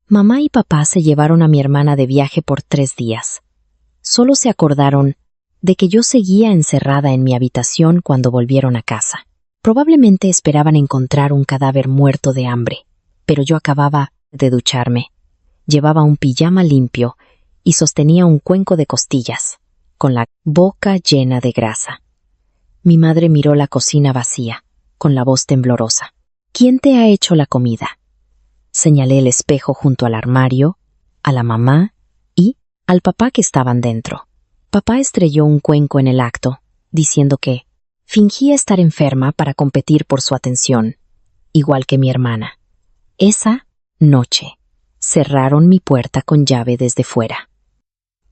Mamá y papá se llevaron a mi hermana de viaje por 3 días. Solo se acordaron de que yo seguía encerrada en mi habitación cuando volvieron a casa. Probablemente esperaban encontrar un cadáver muerto de hambre, pero yo acababa de ducharme. Llevaba un pijama limpio y sostenía un cuenco de costillas, con la boca llena de grasa. Mi madre miró la cocina vacía, con la voz temblorosa. ¿Quién te ha hecho la comida? Señalé el espejo junto al armario, a la mamá y al papá que estaban dentro. Papá estrelló un cuenco en el acto, diciendo que fingía estar enferma para competir por su atención, igual que mi hermana. Esa noche cerraron mi puerta con llave desde fuera.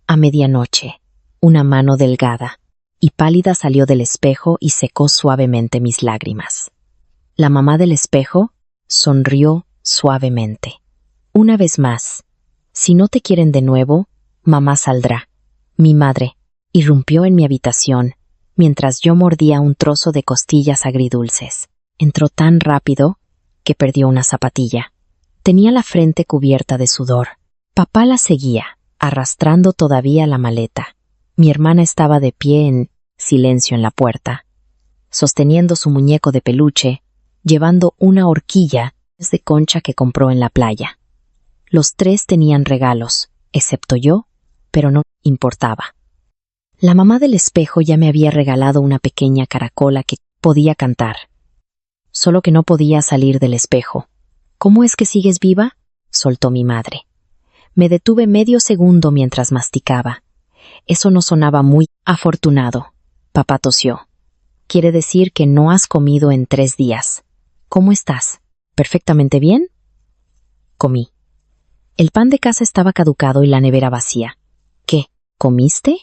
A medianoche, una mano delgada y pálida salió del espejo y secó suavemente mis lágrimas. La mamá del espejo sonrió suavemente. Una vez más, si no te quieren de nuevo, mamá saldrá. Mi madre irrumpió en mi habitación mientras yo mordía un trozo de costillas agridulces. Entró tan rápido que perdió una zapatilla. Tenía la frente cubierta de sudor. Papá la seguía, arrastrando todavía la maleta. Mi hermana estaba de pie en silencio en la puerta, sosteniendo su muñeco de peluche, llevando una horquilla de concha que compró en la playa. Los 3 tenían regalos, excepto yo, pero no importaba. La mamá del espejo ya me había regalado una pequeña caracola que podía cantar. Solo que no podía salir del espejo. ¿Cómo es que sigues viva?, soltó mi madre. Me detuve medio segundo mientras masticaba. Eso no sonaba muy afortunado. Papá tosió. Quiere decir que no has comido en 3 días. ¿Cómo estás? ¿Perfectamente bien? Comí. El pan de casa estaba caducado y la nevera vacía. ¿Qué? ¿Comiste?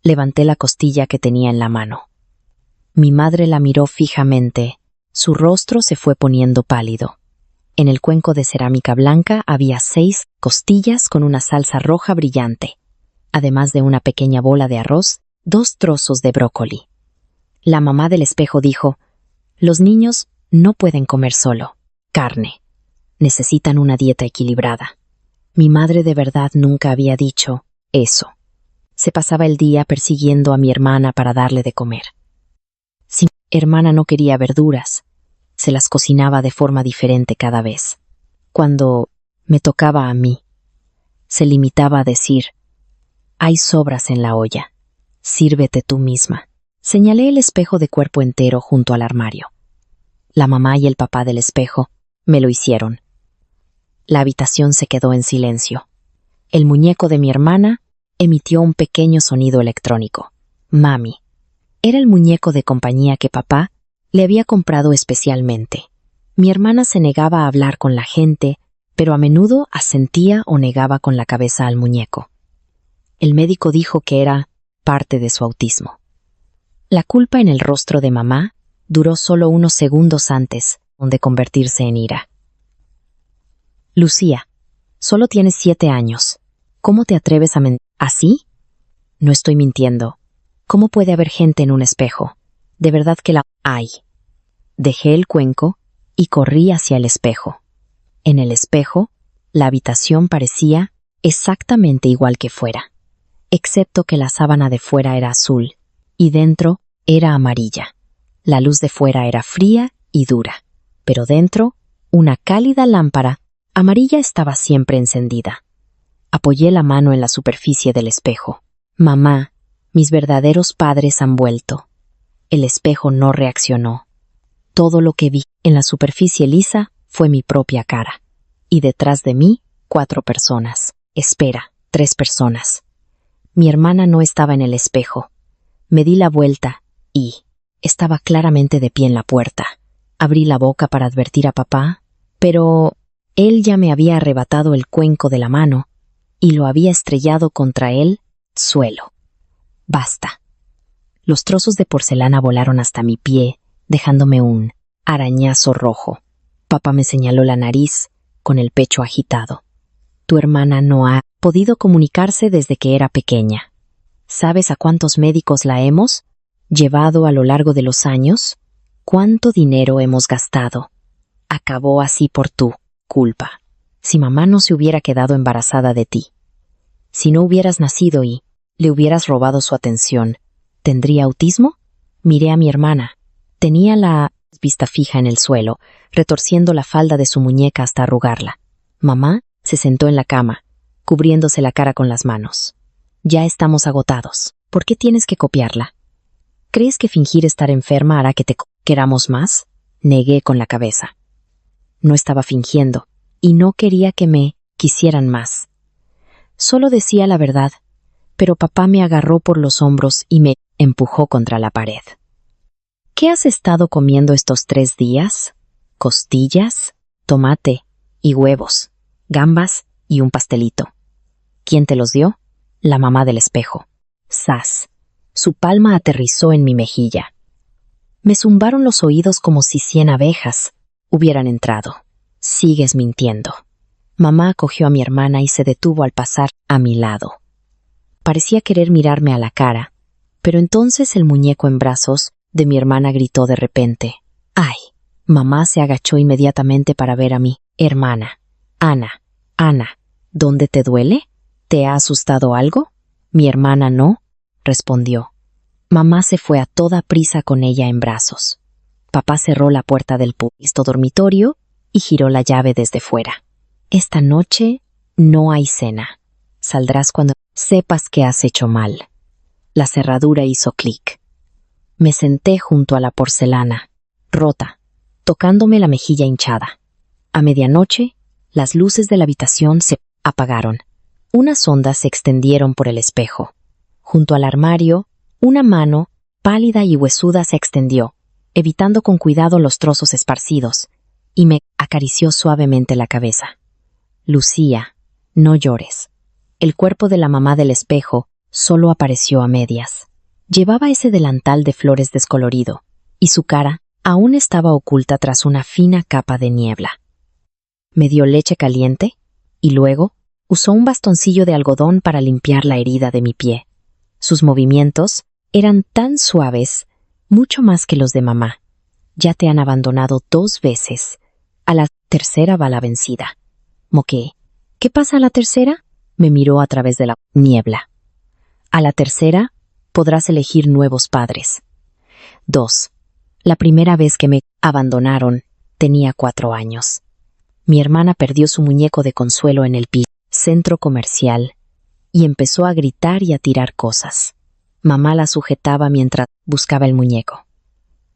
Levanté la costilla que tenía en la mano. Mi madre la miró fijamente. Su rostro se fue poniendo pálido. En el cuenco de cerámica blanca había 6 costillas con una salsa roja brillante, además de una pequeña bola de arroz, 2 trozos de brócoli. La mamá del espejo dijo: los niños no pueden comer solo carne. Necesitan una dieta equilibrada. Mi madre de verdad nunca había dicho eso. Se pasaba el día persiguiendo a mi hermana para darle de comer. Si mi hermana no quería verduras, se las cocinaba de forma diferente cada vez. Cuando me tocaba a mí, se limitaba a decir: hay sobras en la olla, sírvete tú misma. Señalé el espejo de cuerpo entero junto al armario. La mamá y el papá del espejo me lo hicieron. La habitación se quedó en silencio. El muñeco de mi hermana emitió un pequeño sonido electrónico. Mami. Era el muñeco de compañía que papá le había comprado especialmente. Mi hermana se negaba a hablar con la gente, pero a menudo asentía o negaba con la cabeza al muñeco. El médico dijo que era parte de su autismo. La culpa en el rostro de mamá duró solo unos segundos antes de convertirse en ira. Lucía, solo tienes 7 años. ¿Cómo te atreves a mentir así? No estoy mintiendo. ¿Cómo puede haber gente en un espejo? De verdad que la hay. Dejé el cuenco y corrí hacia el espejo. En el espejo, la habitación parecía exactamente igual que fuera, excepto que la sábana de fuera era azul y dentro era amarilla. La luz de fuera era fría y dura, pero dentro, una cálida lámpara amarilla estaba siempre encendida. Apoyé la mano en la superficie del espejo. Mamá, mis verdaderos padres han vuelto. El espejo no reaccionó. Todo lo que vi en la superficie lisa fue mi propia cara. Y detrás de mí, 4 personas. Espera, 3 personas. Mi hermana no estaba en el espejo. Me di la vuelta y estaba claramente de pie en la puerta. Abrí la boca para advertir a papá, pero él ya me había arrebatado el cuenco de la mano y lo había estrellado contra el suelo. Basta. Los trozos de porcelana volaron hasta mi pie, dejándome un arañazo rojo. Papá me señaló la nariz, con el pecho agitado. Tu hermana no ha podido comunicarse desde que era pequeña. ¿Sabes a cuántos médicos la hemos llevado a lo largo de los años? ¿Cuánto dinero hemos gastado? Acabó así por tu culpa. Si mamá no se hubiera quedado embarazada de ti, si no hubieras nacido y le hubieras robado su atención, ¿tendría autismo? Miré a mi hermana. Tenía la vista fija en el suelo, retorciendo la falda de su muñeca hasta arrugarla. Mamá se sentó en la cama, cubriéndose la cara con las manos. Ya estamos agotados. ¿Por qué tienes que copiarla? ¿Crees que fingir estar enferma hará que te queramos más? Negué con la cabeza. No estaba fingiendo, y no quería que me quisieran más. Solo decía la verdad, pero papá me agarró por los hombros y me empujó contra la pared. ¿Qué has estado comiendo estos 3 días? Costillas, tomate y huevos, gambas y un pastelito. ¿Quién te los dio? La mamá del espejo. ¡Sas! Su palma aterrizó en mi mejilla. Me zumbaron los oídos como si 100 abejas hubieran entrado. Sigues mintiendo. Mamá cogió a mi hermana y se detuvo al pasar a mi lado. Parecía querer mirarme a la cara, pero entonces el muñeco en brazos de mi hermana gritó de repente. ¡Ay! Mamá se agachó inmediatamente para ver a mi hermana. Ana, ¿dónde te duele? ¿Te ha asustado algo? Mi hermana no, respondió. Mamá se fue a toda prisa con ella en brazos. Papá cerró la puerta del puesto dormitorio y giró la llave desde fuera. Esta noche no hay cena. Saldrás cuando sepas que has hecho mal. La cerradura hizo clic. Me senté junto a la porcelana, rota, tocándome la mejilla hinchada. A medianoche, las luces de la habitación se apagaron. Unas ondas se extendieron por el espejo. Junto al armario, una mano, pálida y huesuda, se extendió, evitando con cuidado los trozos esparcidos, y me acarició suavemente la cabeza. Lucía, no llores. El cuerpo de la mamá del espejo solo apareció a medias. Llevaba ese delantal de flores descolorido, y su cara aún estaba oculta tras una fina capa de niebla. Me dio leche caliente, y luego usó un bastoncillo de algodón para limpiar la herida de mi pie. Sus movimientos eran tan suaves, mucho más que los de mamá. Ya te han abandonado 2 veces. A la tercera va la vencida. Moqué. ¿Qué pasa a la tercera? Me miró a través de la niebla. A la tercera podrás elegir nuevos padres. 2. La primera vez que me abandonaron tenía 4 años. Mi hermana perdió su muñeco de consuelo en el centro comercial y empezó a gritar y a tirar cosas. Mamá la sujetaba mientras buscaba el muñeco.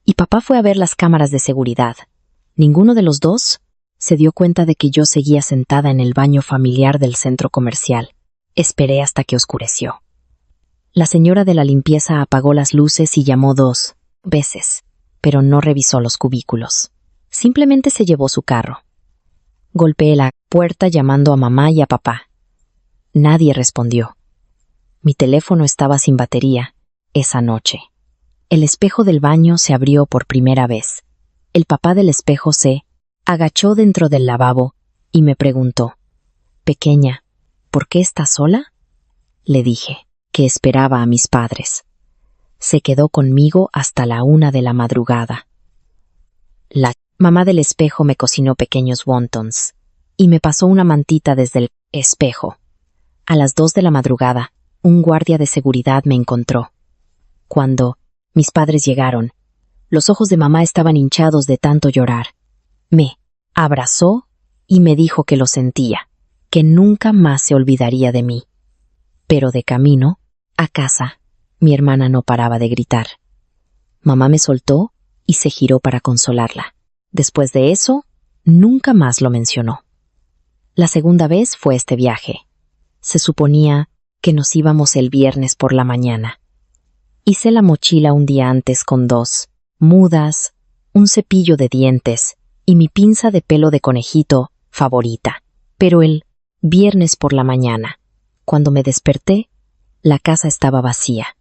Y papá fue a ver las cámaras de seguridad. Ninguno de los dos se dio cuenta de que yo seguía sentada en el baño familiar del centro comercial. Esperé hasta que oscureció. La señora de la limpieza apagó las luces y llamó 2 veces, pero no revisó los cubículos. Simplemente se llevó su carro. Golpeé la puerta llamando a mamá y a papá. Nadie respondió. Mi teléfono estaba sin batería esa noche. El espejo del baño se abrió por primera vez. El papá del espejo se agachó dentro del lavabo y me preguntó: «Pequeña, ¿por qué estás sola?». Le dije que esperaba a mis padres. Se quedó conmigo hasta la 1 de la madrugada. La mamá del espejo me cocinó pequeños wontons y me pasó una mantita desde el espejo. A las 2 de la madrugada, un guardia de seguridad me encontró. Cuando mis padres llegaron, los ojos de mamá estaban hinchados de tanto llorar. Me abrazó y me dijo que lo sentía, que nunca más se olvidaría de mí. Pero de camino a casa, mi hermana no paraba de gritar. Mamá me soltó y se giró para consolarla. Después de eso, nunca más lo mencionó. La segunda vez fue este viaje. Se suponía que nos íbamos el viernes por la mañana. Hice la mochila un día antes con 2 mudas, un cepillo de dientes y mi pinza de pelo de conejito favorita. Pero el viernes por la mañana, cuando me desperté, la casa estaba vacía.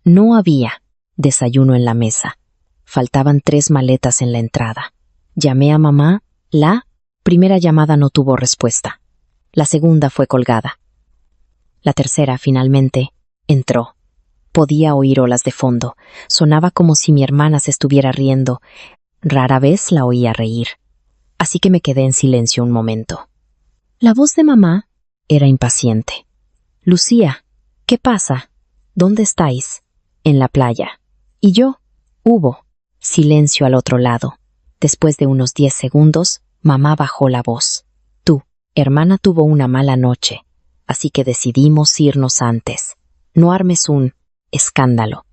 No había desayuno en la mesa. Faltaban 3 maletas en la entrada. Llamé a mamá. La primera llamada no tuvo respuesta. La segunda fue colgada. La tercera, finalmente, entró. Podía oír olas de fondo. Sonaba como si mi hermana se estuviera riendo. Rara vez la oía reír. Así que me quedé en silencio un momento. La voz de mamá era impaciente. Lucía, ¿qué pasa? ¿Dónde estáis? En la playa. ¿Y yo? Hubo silencio al otro lado. Después de unos 10 segundos, mamá bajó la voz. Tu hermana tuvo una mala noche, así que decidimos irnos antes. No armes un escándalo.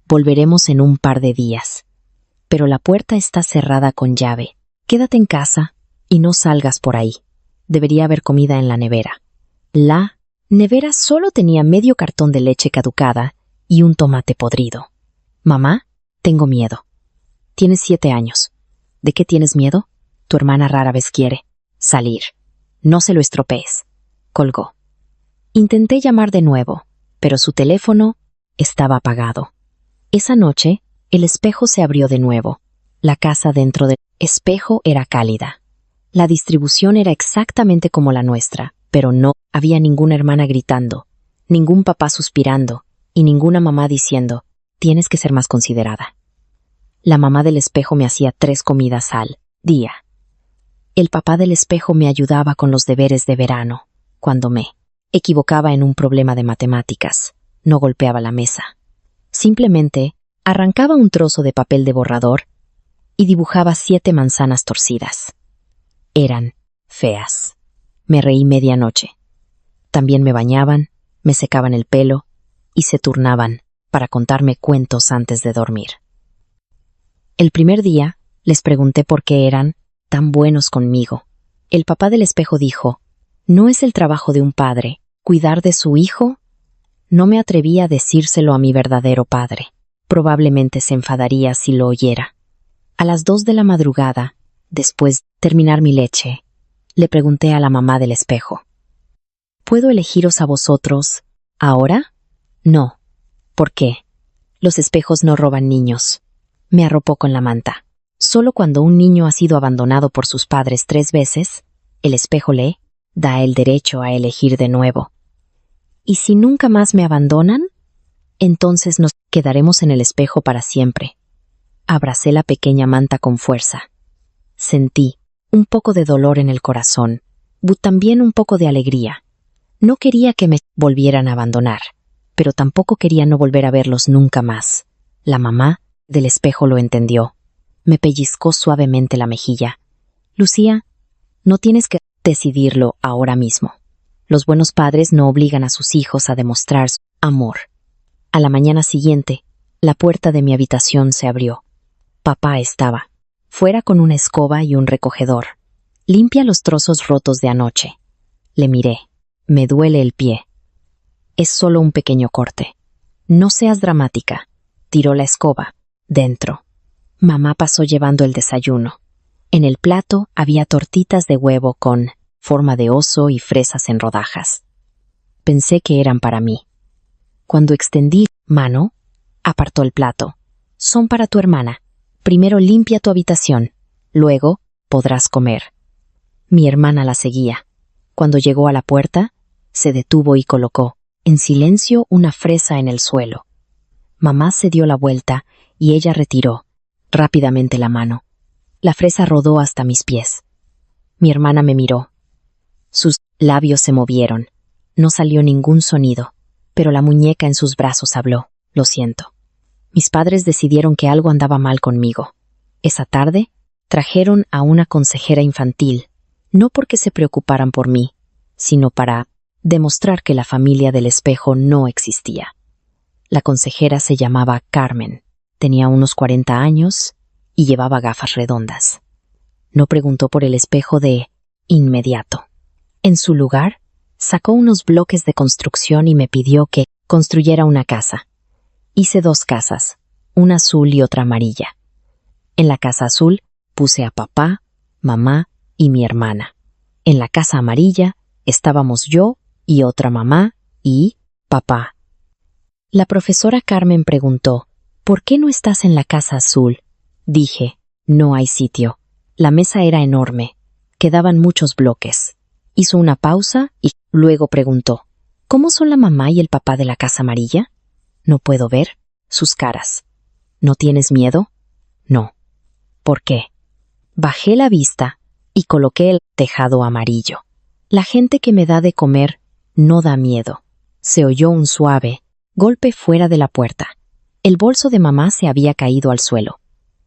Volveremos en un par de días. Pero la puerta está cerrada con llave. Quédate en casa y no salgas por ahí. Debería haber comida en la nevera. La nevera solo tenía medio cartón de leche caducada y un tomate podrido. Mamá, tengo miedo. Tienes 7 años. ¿De qué tienes miedo? Tu hermana rara vez quiere salir. No se lo estropees. Colgó. Intenté llamar de nuevo, pero su teléfono estaba apagado. Esa noche, el espejo se abrió de nuevo. La casa dentro del espejo era cálida. La distribución era exactamente como la nuestra, pero no había ninguna hermana gritando, ningún papá suspirando y ninguna mamá diciendo, tienes que ser más considerada. La mamá del espejo me hacía 3 comidas al día. El papá del espejo me ayudaba con los deberes de verano. Cuando me equivocaba en un problema de matemáticas, no golpeaba la mesa. Simplemente arrancaba un trozo de papel de borrador y dibujaba 7 manzanas torcidas. Eran feas. Me reí medianoche. También me bañaban, me secaban el pelo y se turnaban para contarme cuentos antes de dormir. El primer día les pregunté por qué eran tan buenos conmigo. El papá del espejo dijo, ¿no es el trabajo de un padre cuidar de su hijo? No me atreví a decírselo a mi verdadero padre. Probablemente se enfadaría si lo oyera. A las 2 de la madrugada, después de terminar mi leche, le pregunté a la mamá del espejo, ¿puedo elegiros a vosotros ahora? No. ¿Por qué? Los espejos no roban niños. Me arropó con la manta. Solo cuando un niño ha sido abandonado por sus padres 3 veces, el espejo le da el derecho a elegir de nuevo. ¿Y si nunca más me abandonan? Entonces nos quedaremos en el espejo para siempre. Abracé la pequeña manta con fuerza. Sentí un poco de dolor en el corazón, también un poco de alegría. No quería que me volvieran a abandonar, pero tampoco quería no volver a verlos nunca más. La mamá del espejo lo entendió. Me pellizcó suavemente la mejilla. Lucía, no tienes que decidirlo ahora mismo. Los buenos padres no obligan a sus hijos a demostrar su amor. A la mañana siguiente, la puerta de mi habitación se abrió. Papá estaba fuera con una escoba y un recogedor. Limpia los trozos rotos de anoche. Le miré. Me duele el pie. Es solo un pequeño corte. No seas dramática. Tiró la escoba. Dentro. Mamá pasó llevando el desayuno. En el plato había tortitas de huevo con forma de oso y fresas en rodajas. Pensé que eran para mí. Cuando extendí mano, apartó el plato. Son para tu hermana. Primero limpia tu habitación. Luego podrás comer. Mi hermana la seguía. Cuando llegó a la puerta, se detuvo y colocó, en silencio, una fresa en el suelo. Mamá se dio la vuelta y ella retiró rápidamente la mano. La fresa rodó hasta mis pies. Mi hermana me miró. Sus labios se movieron. No salió ningún sonido, pero la muñeca en sus brazos habló. Lo siento. Mis padres decidieron que algo andaba mal conmigo. Esa tarde, trajeron a una consejera infantil, no porque se preocuparan por mí, sino para demostrar que la familia del espejo no existía. La consejera se llamaba Carmen, tenía unos 40 años y llevaba gafas redondas. No preguntó por el espejo de inmediato. En su lugar, sacó unos bloques de construcción y me pidió que construyera una casa. Hice 2 casas, una azul y otra amarilla. En la casa azul puse a papá, mamá y mi hermana. En la casa amarilla estábamos yo y otra mamá y papá. La profesora Carmen preguntó, ¿por qué no estás en la casa azul? Dije, no hay sitio. La mesa era enorme. Quedaban muchos bloques. Hizo una pausa y luego preguntó, ¿cómo son la mamá y el papá de la casa amarilla? No puedo ver sus caras. ¿No tienes miedo? No. ¿Por qué? Bajé la vista y coloqué el tejado amarillo. La gente que me da de comer no da miedo. Se oyó un suave golpe fuera de la puerta. El bolso de mamá se había caído al suelo.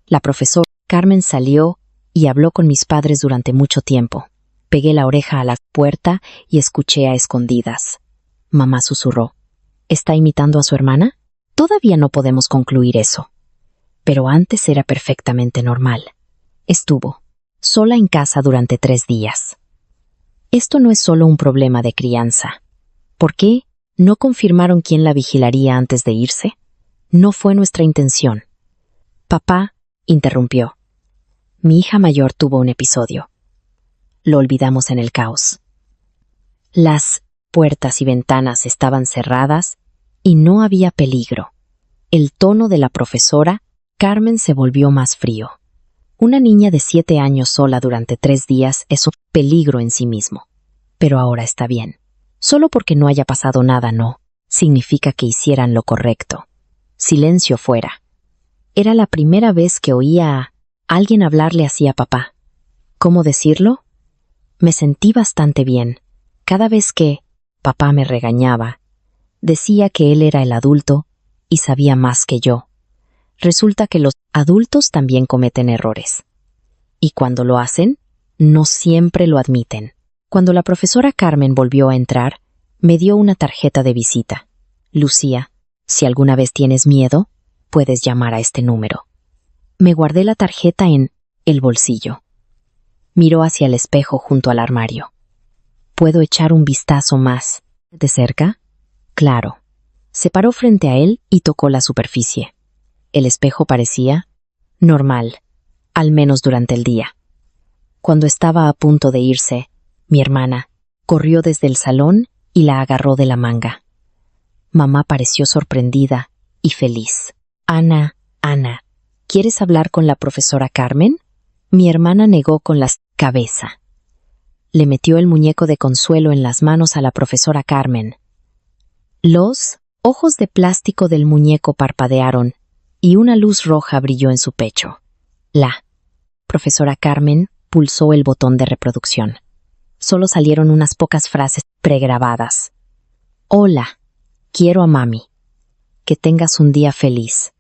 La profesora Carmen salió y habló con mis padres durante mucho tiempo. Pegué la oreja a la puerta y escuché a escondidas. Mamá susurró. ¿Está imitando a su hermana? Todavía no podemos concluir eso. Pero antes era perfectamente normal. Estuvo sola en casa durante 3 días. Esto no es solo un problema de crianza. ¿Por qué no confirmaron quién la vigilaría antes de irse? No fue nuestra intención. Papá interrumpió. Mi hija mayor tuvo un episodio. Lo olvidamos en el caos. Las puertas y ventanas estaban cerradas y no había peligro. El tono de la profesora Carmen se volvió más frío. Una niña de 7 años sola durante 3 días es un peligro en sí mismo. Pero ahora está bien. Solo porque no haya pasado nada no significa que hicieran lo correcto. Silencio fuera. Era la primera vez que oía a alguien hablarle así a papá. ¿Cómo decirlo? Me sentí bastante bien. Cada vez que papá me regañaba, decía que él era el adulto y sabía más que yo. Resulta que los adultos también cometen errores. Y cuando lo hacen, no siempre lo admiten. Cuando la profesora Carmen volvió a entrar, me dio una tarjeta de visita. Lucía, si alguna vez tienes miedo, puedes llamar a este número. Me guardé la tarjeta en el bolsillo. Miró hacia el espejo junto al armario. ¿Puedo echar un vistazo más de cerca? Claro. Se paró frente a él y tocó la superficie. El espejo parecía normal, al menos durante el día. Cuando estaba a punto de irse, mi hermana corrió desde el salón y la agarró de la manga. Mamá pareció sorprendida y feliz. Ana, ¿quieres hablar con la profesora Carmen? Mi hermana negó con la cabeza. Le metió el muñeco de consuelo en las manos a la profesora Carmen. Los ojos de plástico del muñeco parpadearon y una luz roja brilló en su pecho. La profesora Carmen pulsó el botón de reproducción. Solo salieron unas pocas frases pregrabadas. Hola, quiero a mami. Que tengas un día feliz.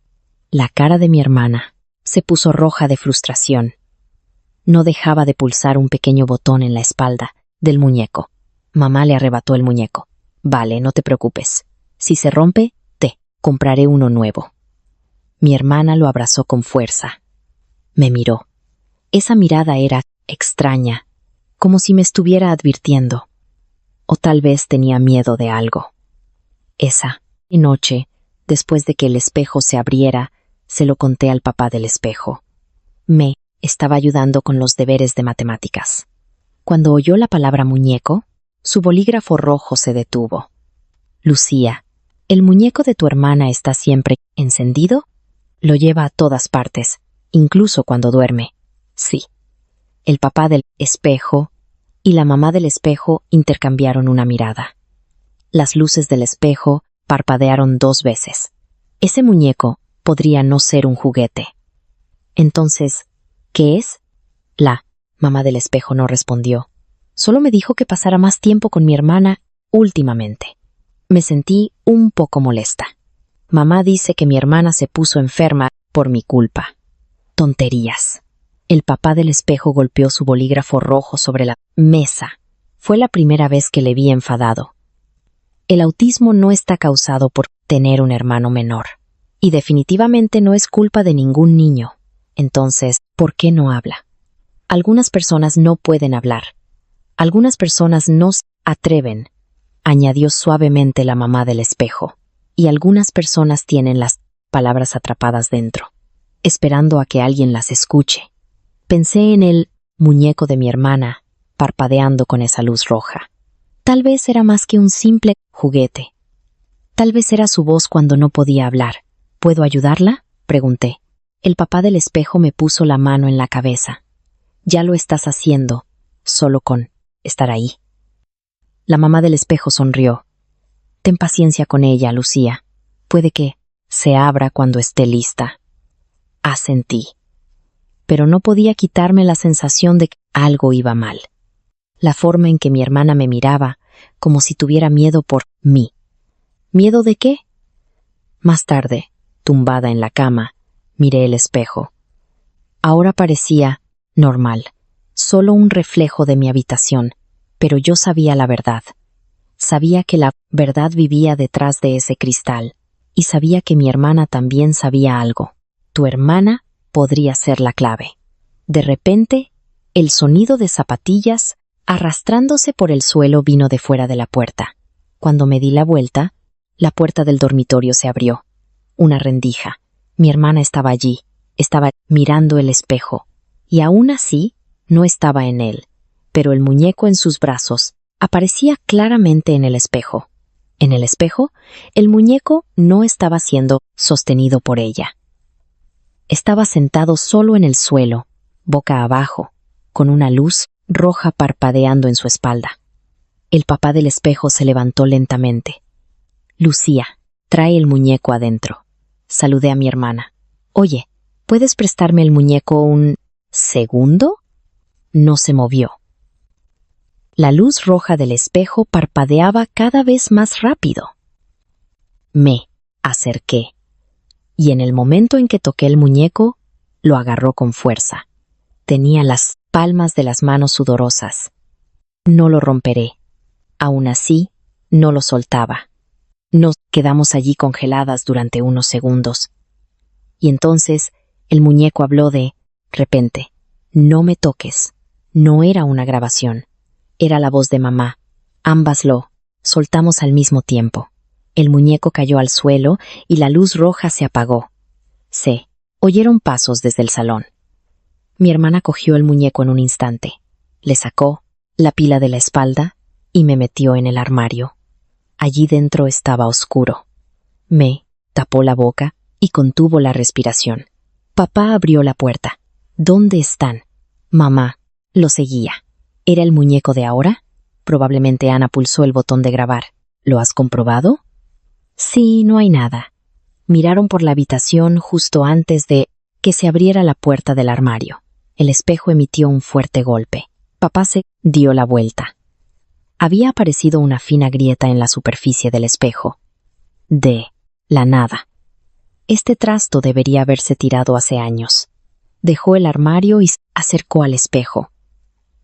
La cara de mi hermana se puso roja de frustración. No dejaba de pulsar un pequeño botón en la espalda del muñeco. Mamá le arrebató el muñeco. Vale, no te preocupes. Si se rompe, te compraré uno nuevo. Mi hermana lo abrazó con fuerza. Me miró. Esa mirada era extraña, como si me estuviera advirtiendo. O tal vez tenía miedo de algo. Esa noche, después de que el espejo se abriera, se lo conté al papá del espejo. Me estaba ayudando con los deberes de matemáticas. Cuando oyó la palabra muñeco, su bolígrafo rojo se detuvo. Lucía, ¿el muñeco de tu hermana está siempre encendido? Lo lleva a todas partes, incluso cuando duerme. Sí. El papá del espejo y la mamá del espejo intercambiaron una mirada. Las luces del espejo parpadearon 2 veces. Ese muñeco podría no ser un juguete. Entonces, ¿qué es? La mamá del espejo no respondió. Solo me dijo que pasara más tiempo con mi hermana últimamente. Me sentí un poco molesta. Mamá dice que mi hermana se puso enferma por mi culpa. Tonterías. El papá del espejo golpeó su bolígrafo rojo sobre la mesa. Fue la primera vez que le vi enfadado. El autismo no está causado por tener un hermano menor. Y definitivamente no es culpa de ningún niño. Entonces, ¿por qué no habla? Algunas personas no pueden hablar. Algunas personas no se atreven, añadió suavemente la mamá del espejo. Y algunas personas tienen las palabras atrapadas dentro, esperando a que alguien las escuche. Pensé en el muñeco de mi hermana, parpadeando con esa luz roja. Tal vez era más que un simple juguete. Tal vez era su voz cuando no podía hablar. ¿Puedo ayudarla?, pregunté. El papá del espejo me puso la mano en la cabeza. Ya lo estás haciendo, solo con estar ahí. La mamá del espejo sonrió. Ten paciencia con ella, Lucía. Puede que se abra cuando esté lista. Asentí. Pero no podía quitarme la sensación de que algo iba mal. la forma en que mi hermana me miraba, como si tuviera miedo por mí. ¿Miedo de qué? Más tarde, tumbada en la cama, miré el espejo. Ahora parecía normal, solo un reflejo de mi habitación, pero yo sabía la verdad. Sabía que la verdad vivía detrás de ese cristal, y sabía que mi hermana también sabía algo. Tu hermana podría ser la clave. De repente, el sonido de zapatillas arrastrándose por el suelo vino de fuera de la puerta. Cuando me di la vuelta, la puerta del dormitorio se abrió. Una rendija. Mi hermana estaba allí, estaba mirando el espejo, y aún así no estaba en él, pero el muñeco en sus brazos aparecía claramente en el espejo. En el espejo, el muñeco no estaba siendo sostenido por ella. Estaba sentado solo en el suelo, boca abajo, con una luz roja parpadeando en su espalda. El papá del espejo se levantó lentamente. Lucía, trae el muñeco adentro. Saludé a mi hermana. Oye, ¿puedes prestarme el muñeco un segundo? No se movió. La luz roja del espejo parpadeaba cada vez más rápido. Me acerqué, y en el momento en que toqué el muñeco, lo agarró con fuerza. Tenía las palmas de las manos sudorosas. No lo romperé. Aún así, no lo soltaba. Nos quedamos allí congeladas durante unos segundos. Y entonces, el muñeco habló de repente. No me toques. No era una grabación. Era la voz de mamá. Ambas lo soltamos al mismo tiempo. El muñeco cayó al suelo y la luz roja se apagó. Se oyeron pasos desde el salón. Mi hermana cogió el muñeco en un instante, le sacó la pila de la espalda y me metió en el armario. Allí dentro estaba oscuro. Me tapó la boca y contuvo la respiración. Papá abrió la puerta. ¿Dónde están? Mamá lo seguía. ¿Era el muñeco de ahora? Probablemente Ana pulsó el botón de grabar. ¿Lo has comprobado? Sí, no hay nada. Miraron por la habitación justo antes de que se abriera la puerta del armario. El espejo emitió un fuerte golpe. Papá se dio la vuelta. Había aparecido una fina grieta en la superficie del espejo. De la nada. Este trasto debería haberse tirado hace años. Dejó el armario y se acercó al espejo.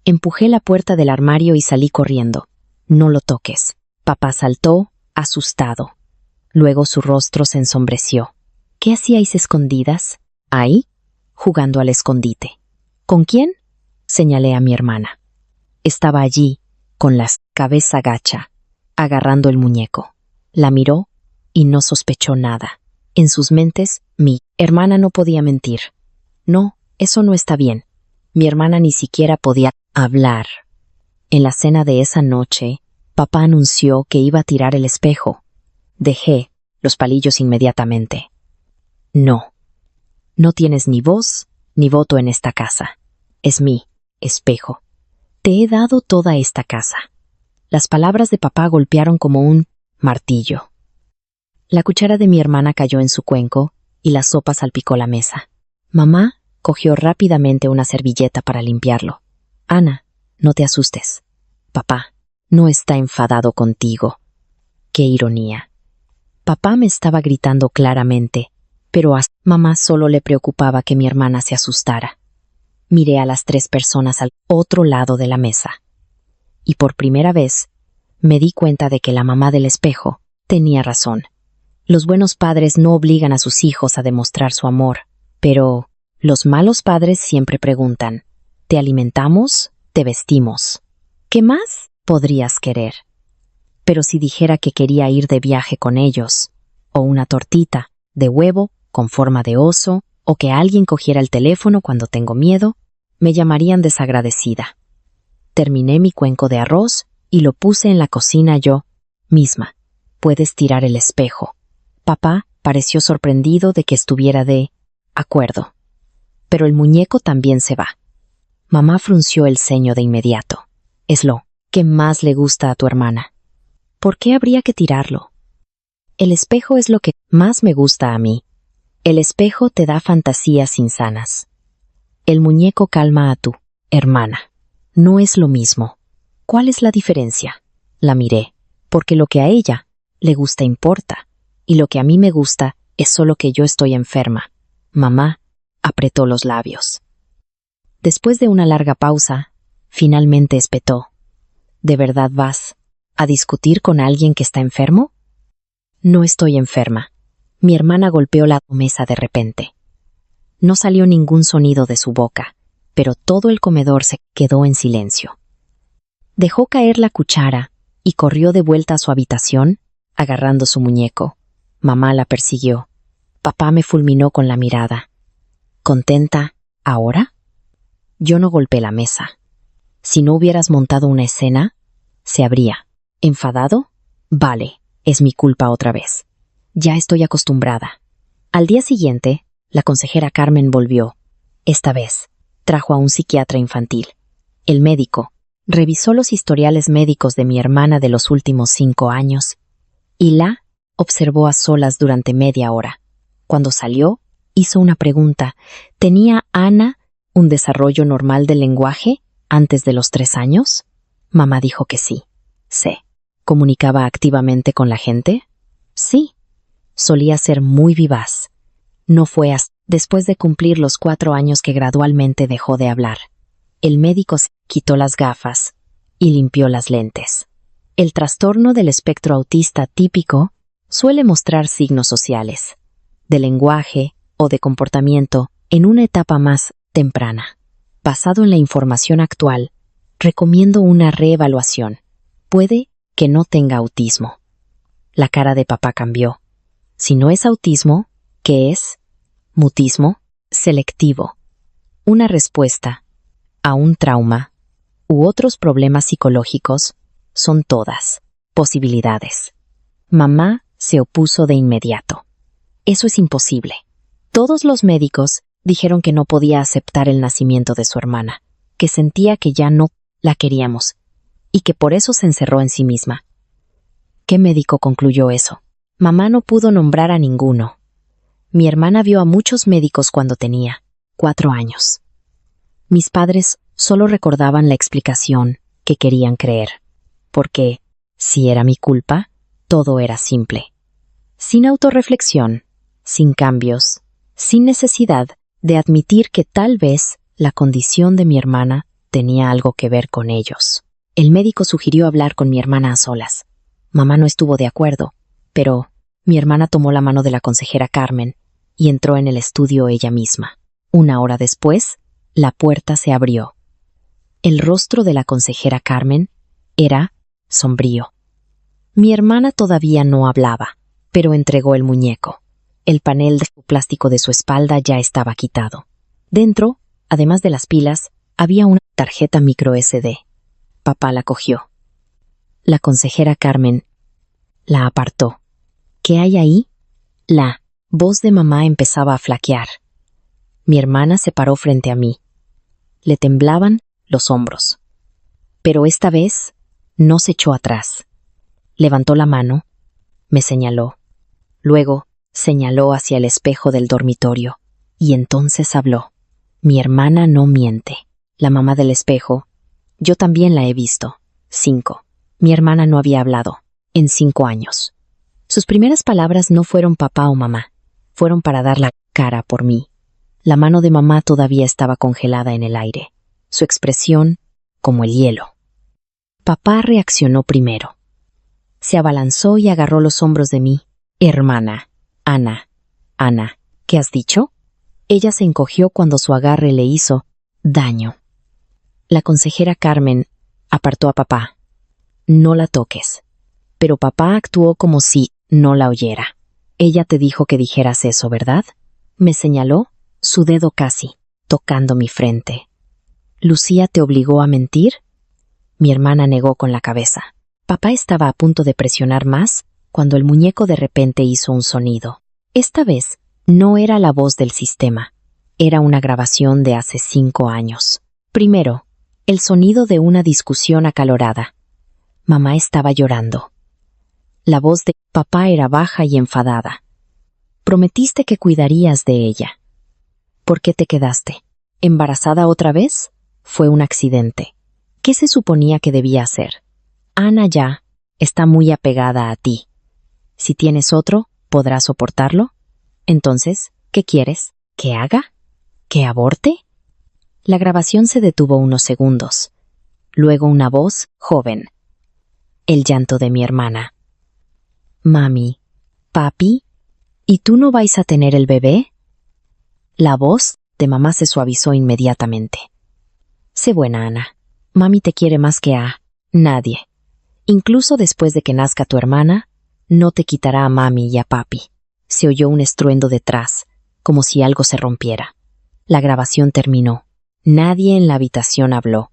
Empujé la puerta del armario y salí corriendo. No lo toques. Papá saltó, asustado. Luego su rostro se ensombreció. ¿Qué hacíais escondidas? ¿Ahí? Jugando al escondite. ¿Con quién? Señalé a mi hermana. Estaba allí, con la cabeza gacha, agarrando el muñeco. La miró y no sospechó nada. En sus mentes, mi hermana no podía mentir. No, eso no está bien. Mi hermana ni siquiera podía hablar. En la cena de esa noche, papá anunció que iba a tirar el espejo. Dejé los palillos inmediatamente. No. No tienes ni voz ni voto en esta casa. Es mi espejo. Te he dado toda esta casa. Las palabras de papá golpearon como un martillo. La cuchara de mi hermana cayó en su cuenco y la sopa salpicó la mesa. Mamá cogió rápidamente una servilleta para limpiarlo. Ana, no te asustes. Papá no está enfadado contigo. Qué ironía. Papá me estaba gritando claramente, pero a mamá solo le preocupaba que mi hermana se asustara. Miré a las 3 personas al otro lado de la mesa. Y por primera vez, me di cuenta de que la mamá del espejo tenía razón. Los buenos padres no obligan a sus hijos a demostrar su amor, pero los malos padres siempre preguntan, ¿te alimentamos? ¿Te vestimos? ¿Qué más podrías querer? Pero si dijera que quería ir de viaje con ellos, o una tortita de huevo con forma de oso, o que alguien cogiera el teléfono cuando tengo miedo, me llamarían desagradecida. Terminé mi cuenco de arroz y lo puse en la cocina yo misma. Puedes tirar el espejo. Papá pareció sorprendido de que estuviera de acuerdo. Pero el muñeco también se va. Mamá frunció el ceño de inmediato. Es lo que más le gusta a tu hermana. ¿Por qué habría que tirarlo? El espejo es lo que más me gusta a mí. El espejo te da fantasías insanas. El muñeco calma a tu hermana. No es lo mismo. ¿Cuál es la diferencia? La miré, porque lo que a ella le gusta importa, y lo que a mí me gusta es solo que yo estoy enferma. Mamá apretó los labios. Después de una larga pausa, finalmente espetó. ¿De verdad vas a discutir con alguien que está enfermo? No estoy enferma. Mi hermana golpeó la mesa de repente. No salió ningún sonido de su boca, pero todo el comedor se quedó en silencio. Dejó caer la cuchara y corrió de vuelta a su habitación, agarrando su muñeco. Mamá la persiguió. Papá me fulminó con la mirada. ¿Contenta ahora? Yo no golpeé la mesa. Si no hubieras montado una escena, se habría. ¿Enfadado? Vale, es mi culpa otra vez. Ya estoy acostumbrada. Al día siguiente, la consejera Carmen volvió. Esta vez, trajo a un psiquiatra infantil. El médico revisó los historiales médicos de mi hermana de los últimos 5 años y la observó a solas durante media hora. Cuando salió, hizo una pregunta. ¿Tenía Ana un desarrollo normal del lenguaje antes de los 3 años? Mamá dijo que sí. ¿Se comunicaba activamente con la gente? Sí. Solía ser muy vivaz. No fue hasta después de cumplir los 4 años que gradualmente dejó de hablar. El médico se quitó las gafas y limpió las lentes. El trastorno del espectro autista típico suele mostrar signos sociales, de lenguaje o de comportamiento en una etapa más temprana. Basado en la información actual, recomiendo una reevaluación. Puede que no tenga autismo. La cara de papá cambió. Si no es autismo, ¿qué es? Mutismo selectivo. Una respuesta a un trauma u otros problemas psicológicos son todas posibilidades. Mamá se opuso de inmediato. Eso es imposible. Todos los médicos dijeron que no podía aceptar el nacimiento de su hermana, que sentía que ya no la queríamos y que por eso se encerró en sí misma. ¿Qué médico concluyó eso? Mamá no pudo nombrar a ninguno. Mi hermana vio a muchos médicos cuando tenía 4 años. Mis padres solo recordaban la explicación que querían creer, porque, si era mi culpa, todo era simple. Sin autorreflexión, sin cambios, sin necesidad de admitir que tal vez la condición de mi hermana tenía algo que ver con ellos. El médico sugirió hablar con mi hermana a solas. Mamá no estuvo de acuerdo, pero mi hermana tomó la mano de la consejera Carmen y entró en el estudio ella misma. 1 hora después, la puerta se abrió. El rostro de la consejera Carmen era sombrío. Mi hermana todavía no hablaba, pero entregó el muñeco. El panel de plástico de su espalda ya estaba quitado. Dentro, además de las pilas, había una tarjeta micro SD. Papá la cogió. La consejera Carmen la apartó. ¿Qué hay ahí? La voz de mamá empezaba a flaquear. Mi hermana se paró frente a mí. Le temblaban los hombros. Pero esta vez no se echó atrás. Levantó la mano, me señaló. Luego señaló hacia el espejo del dormitorio y entonces habló. Mi hermana no miente. La mamá del espejo. Yo también la he visto. 5. Mi hermana no había hablado en 5 años. Sus primeras palabras no fueron papá o mamá. Fueron para dar la cara por mí. La mano de mamá todavía estaba congelada en el aire. Su expresión como el hielo. Papá reaccionó primero. Se abalanzó y agarró los hombros de mí. Hermana. Ana. Ana, ¿qué has dicho? Ella se encogió cuando su agarre le hizo daño. La consejera Carmen apartó a papá. No la toques. Pero papá actuó como si no la oyera. Ella te dijo que dijeras eso, ¿verdad? Me señaló, su dedo casi, tocando mi frente. ¿Lucía te obligó a mentir? Mi hermana negó con la cabeza. Papá estaba a punto de presionar más cuando el muñeco de repente hizo un sonido. Esta vez no era la voz del sistema. Era una grabación de hace 5 años. Primero, el sonido de una discusión acalorada. Mamá estaba llorando. La voz de papá era baja y enfadada. Prometiste que cuidarías de ella. ¿Por qué te quedaste? ¿Embarazada otra vez? Fue un accidente. ¿Qué se suponía que debía hacer? Ana ya está muy apegada a ti. Si tienes otro, ¿podrás soportarlo? Entonces, ¿qué quieres? ¿Que haga? ¿Que aborte? La grabación se detuvo unos segundos. Luego una voz joven. El llanto de mi hermana. Mami, papi, ¿y tú no vais a tener el bebé? La voz de mamá se suavizó inmediatamente. Sé buena, Ana. Mami te quiere más que a nadie. Incluso después de que nazca tu hermana, no te quitará a mami y a papi. Se oyó un estruendo detrás, como si algo se rompiera. La grabación terminó. Nadie en la habitación habló.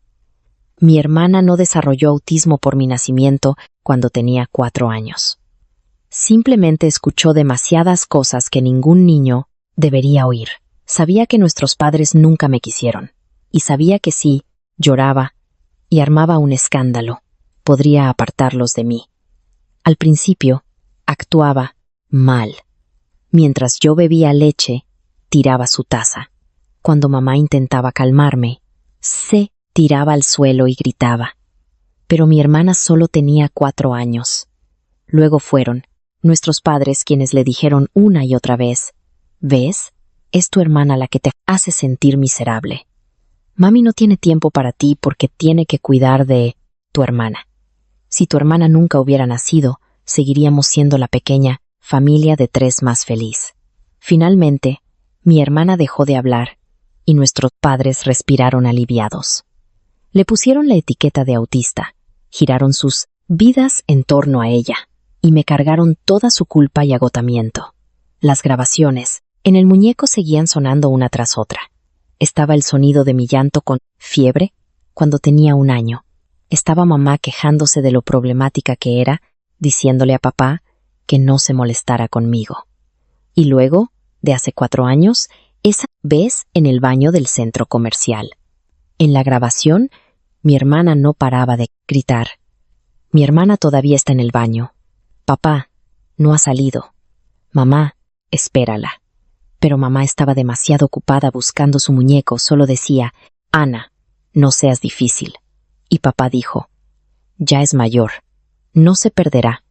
Mi hermana no desarrolló autismo por mi nacimiento cuando tenía 4 años. Simplemente escuchó demasiadas cosas que ningún niño debería oír. Sabía que nuestros padres nunca me quisieron, y sabía que si lloraba y armaba un escándalo, podría apartarlos de mí. Al principio, actuaba mal. Mientras yo bebía leche, tiraba su taza. Cuando mamá intentaba calmarme, se tiraba al suelo y gritaba. Pero mi hermana solo tenía 4 años. Luego fueron nuestros padres quienes le dijeron una y otra vez, ¿ves? Es tu hermana la que te hace sentir miserable. Mami no tiene tiempo para ti porque tiene que cuidar de tu hermana. Si tu hermana nunca hubiera nacido, seguiríamos siendo la pequeña familia de 3 más feliz. Finalmente, mi hermana dejó de hablar y nuestros padres respiraron aliviados. Le pusieron la etiqueta de autista, giraron sus vidas en torno a ella y me cargaron toda su culpa y agotamiento. Las grabaciones en el muñeco seguían sonando una tras otra. Estaba el sonido de mi llanto con fiebre cuando tenía 1 año. Estaba mamá quejándose de lo problemática que era, diciéndole a papá que no se molestara conmigo. Y luego, de hace 4 años, esa vez en el baño del centro comercial. En la grabación, mi hermana no paraba de gritar. Mi hermana todavía está en el baño. Papá, no ha salido. Mamá, espérala. Pero mamá estaba demasiado ocupada buscando su muñeco, solo decía, Ana, no seas difícil. Y papá dijo, ya es mayor, no se perderá.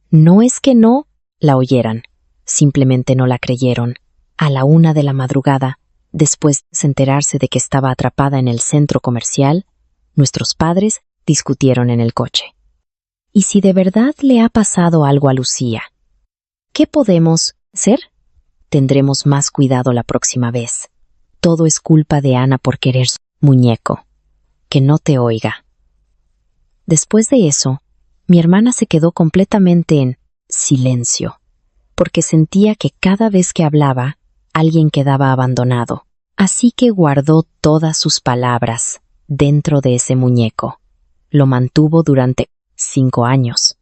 No es que no la oyeran, simplemente no la creyeron. A la 1 de la madrugada, después de enterarse de que estaba atrapada en el centro comercial, nuestros padres discutieron en el coche. ¿Y si de verdad le ha pasado algo a Lucía? ¿Qué podemos hacer? Tendremos más cuidado la próxima vez. Todo es culpa de Ana por querer su muñeco. Que no te oiga. Después de eso, mi hermana se quedó completamente en silencio, porque sentía que cada vez que hablaba, alguien quedaba abandonado. Así que guardó todas sus palabras dentro de ese muñeco. Lo mantuvo durante 5 años.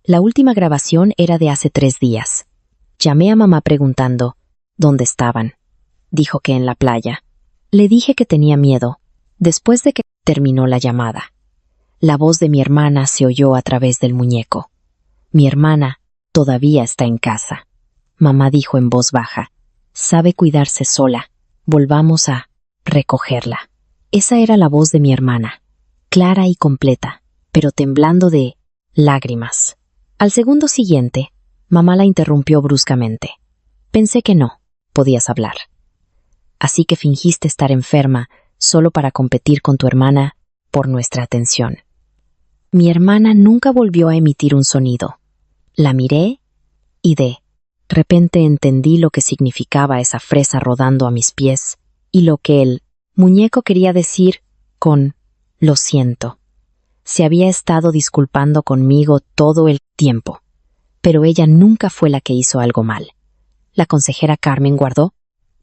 La última grabación era de hace 3 días. Llamé a mamá preguntando dónde estaban. Dijo que en la playa. Le dije que tenía miedo, después de que terminó la llamada. La voz de mi hermana se oyó a través del muñeco. Mi hermana todavía está en casa. Mamá dijo en voz baja, sabe cuidarse sola. Volvamos a recogerla. Esa era la voz de mi hermana, clara y completa, pero temblando de lágrimas. Al segundo siguiente, mamá la interrumpió bruscamente. Pensé que no podías hablar. Así que fingiste estar enferma solo para competir con tu hermana por nuestra atención. Mi hermana nunca volvió a emitir un sonido. La miré y de repente entendí lo que significaba esa fresa rodando a mis pies y lo que el muñeco quería decir con lo siento. Se había estado disculpando conmigo todo el tiempo, pero ella nunca fue la que hizo algo mal. La consejera Carmen guardó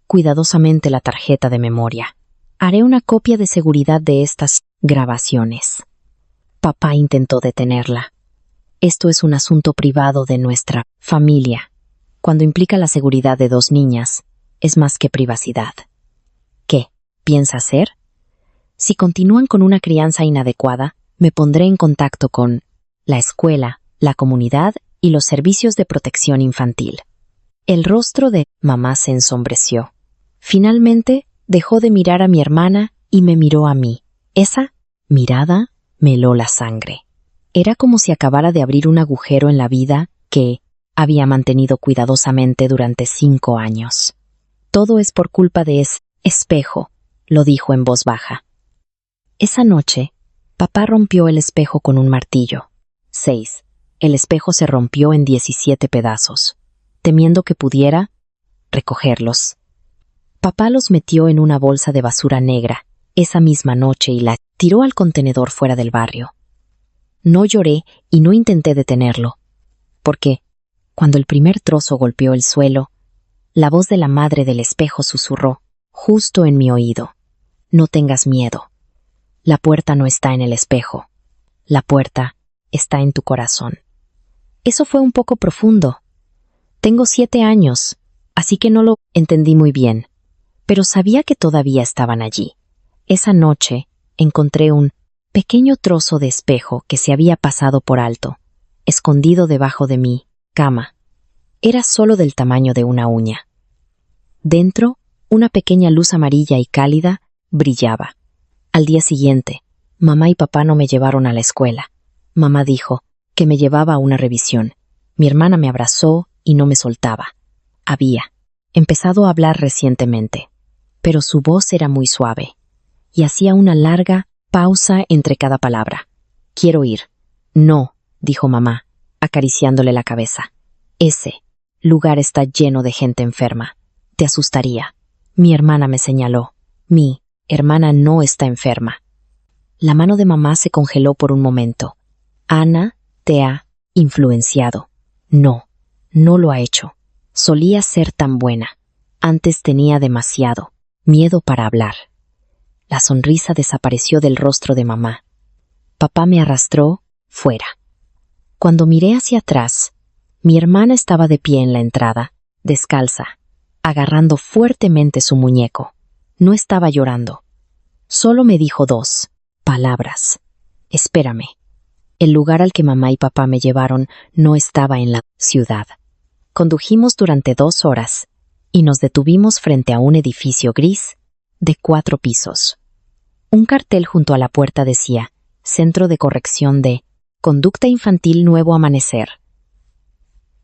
cuidadosamente la tarjeta de memoria. Haré una copia de seguridad de estas grabaciones. Papá intentó detenerla. Esto es un asunto privado de nuestra familia. Cuando implica la seguridad de 2 niñas, es más que privacidad. ¿Qué piensa hacer? Si continúan con una crianza inadecuada, me pondré en contacto con la escuela, la comunidad y los servicios de protección infantil. El rostro de mamá se ensombreció. Finalmente, dejó de mirar a mi hermana y me miró a mí. Esa mirada me heló la sangre. Era como si acabara de abrir un agujero en la vida que había mantenido cuidadosamente durante 5 años. Todo es por culpa de ese espejo, lo dijo en voz baja. Esa noche, papá rompió el espejo con un martillo. 6. El espejo se rompió en 17 pedazos. Temiendo que pudiera recogerlos, papá los metió en una bolsa de basura negra esa misma noche y la tiró al contenedor fuera del barrio. No lloré y no intenté detenerlo, porque, cuando el primer trozo golpeó el suelo, la voz de la madre del espejo susurró, justo en mi oído: no tengas miedo. La puerta no está en el espejo. La puerta está en tu corazón. Eso fue un poco profundo. Tengo 7 años, así que no lo entendí muy bien, pero sabía que todavía estaban allí. Esa noche encontré un pequeño trozo de espejo que se había pasado por alto, escondido debajo de mi cama. Era solo del tamaño de una uña. Dentro, una pequeña luz amarilla y cálida brillaba. Al día siguiente, mamá y papá no me llevaron a la escuela. Mamá dijo que me llevaba a una revisión. Mi hermana me abrazó y no me soltaba. Había empezado a hablar recientemente, pero su voz era muy suave y hacía una larga pausa entre cada palabra. Quiero ir. No, dijo mamá, acariciándole la cabeza. Ese lugar está lleno de gente enferma. Te asustaría. Mi hermana me señaló. Mi hermana no está enferma. La mano de mamá se congeló por un momento. Ana te ha influenciado. No, no lo ha hecho. Solía ser tan buena. Antes tenía demasiado miedo para hablar. La sonrisa desapareció del rostro de mamá. Papá me arrastró fuera. Cuando miré hacia atrás, mi hermana estaba de pie en la entrada, descalza, agarrando fuertemente su muñeco. No estaba llorando. Solo me dijo 2 palabras. Espérame. El lugar al que mamá y papá me llevaron no estaba en la ciudad. Condujimos durante 2 horas y nos detuvimos frente a un edificio gris de 4 pisos. Un cartel junto a la puerta decía: Centro de Corrección de Conducta Infantil Nuevo Amanecer.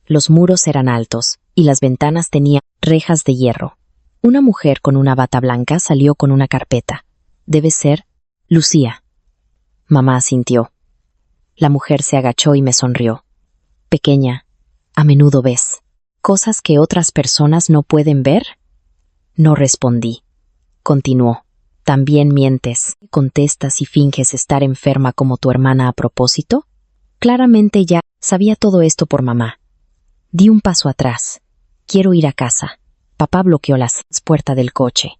Los muros eran altos y las ventanas tenían rejas de hierro. Una mujer con una bata blanca salió con una carpeta. Debe ser Lucía. Mamá asintió. La mujer se agachó y me sonrió. Pequeña, ¿a menudo ves cosas que otras personas no pueden ver? No respondí. Continuó. ¿También mientes, contestas y finges estar enferma como tu hermana a propósito? Claramente ya sabía todo esto por mamá. Di un paso atrás. Quiero ir a casa. Papá bloqueó la puerta del coche.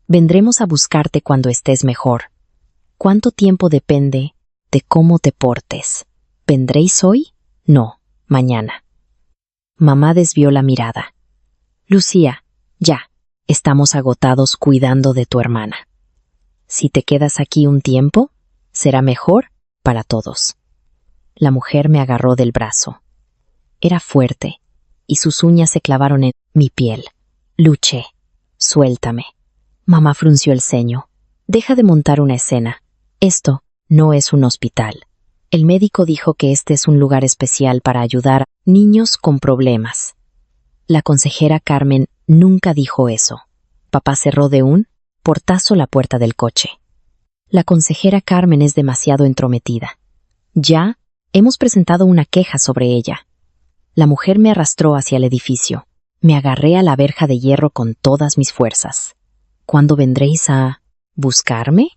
Vendremos a buscarte cuando estés mejor. ¿Cuánto tiempo depende de cómo te portes? ¿Vendréis hoy? No, mañana. Mamá desvió la mirada. Lucía, ya, estamos agotados cuidando de tu hermana. Si te quedas aquí un tiempo, será mejor para todos. La mujer me agarró del brazo. Era fuerte, y sus uñas se clavaron en mi piel. Luché. Suéltame. Mamá frunció el ceño. Deja de montar una escena. Esto no es un hospital. El médico dijo que este es un lugar especial para ayudar a niños con problemas. La consejera Carmen nunca dijo eso. Papá cerró de un portazo la puerta del coche. La consejera Carmen es demasiado entrometida. Ya hemos presentado una queja sobre ella. La mujer me arrastró hacia el edificio. Me agarré a la verja de hierro con todas mis fuerzas. ¿Cuándo vendréis a buscarme?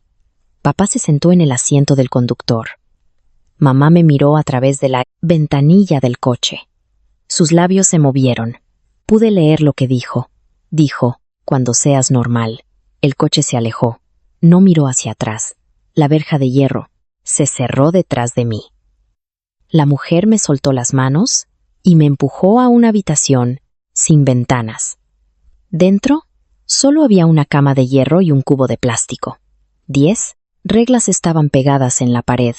Papá se sentó en el asiento del conductor. Mamá me miró a través de la ventanilla del coche. Sus labios se movieron. Pude leer lo que dijo. Dijo, cuando seas normal. El coche se alejó. No miró hacia atrás. La verja de hierro se cerró detrás de mí. La mujer me soltó las manos y me empujó a una habitación sin ventanas. Dentro, solo había una cama de hierro y un cubo de plástico. 10 reglas estaban pegadas en la pared.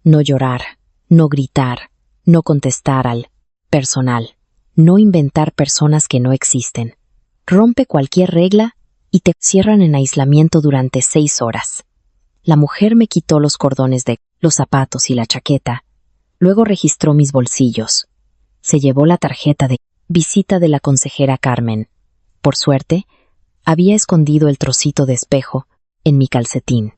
No llorar, no gritar, no contestar al personal, no inventar personas que no existen. Rompe cualquier regla y te cierran en aislamiento durante 6 horas. La mujer me quitó los cordones de los zapatos y la chaqueta. Luego registró mis bolsillos. Se llevó la tarjeta de visita de la consejera Carmen. Por suerte, había escondido el trocito de espejo en mi calcetín.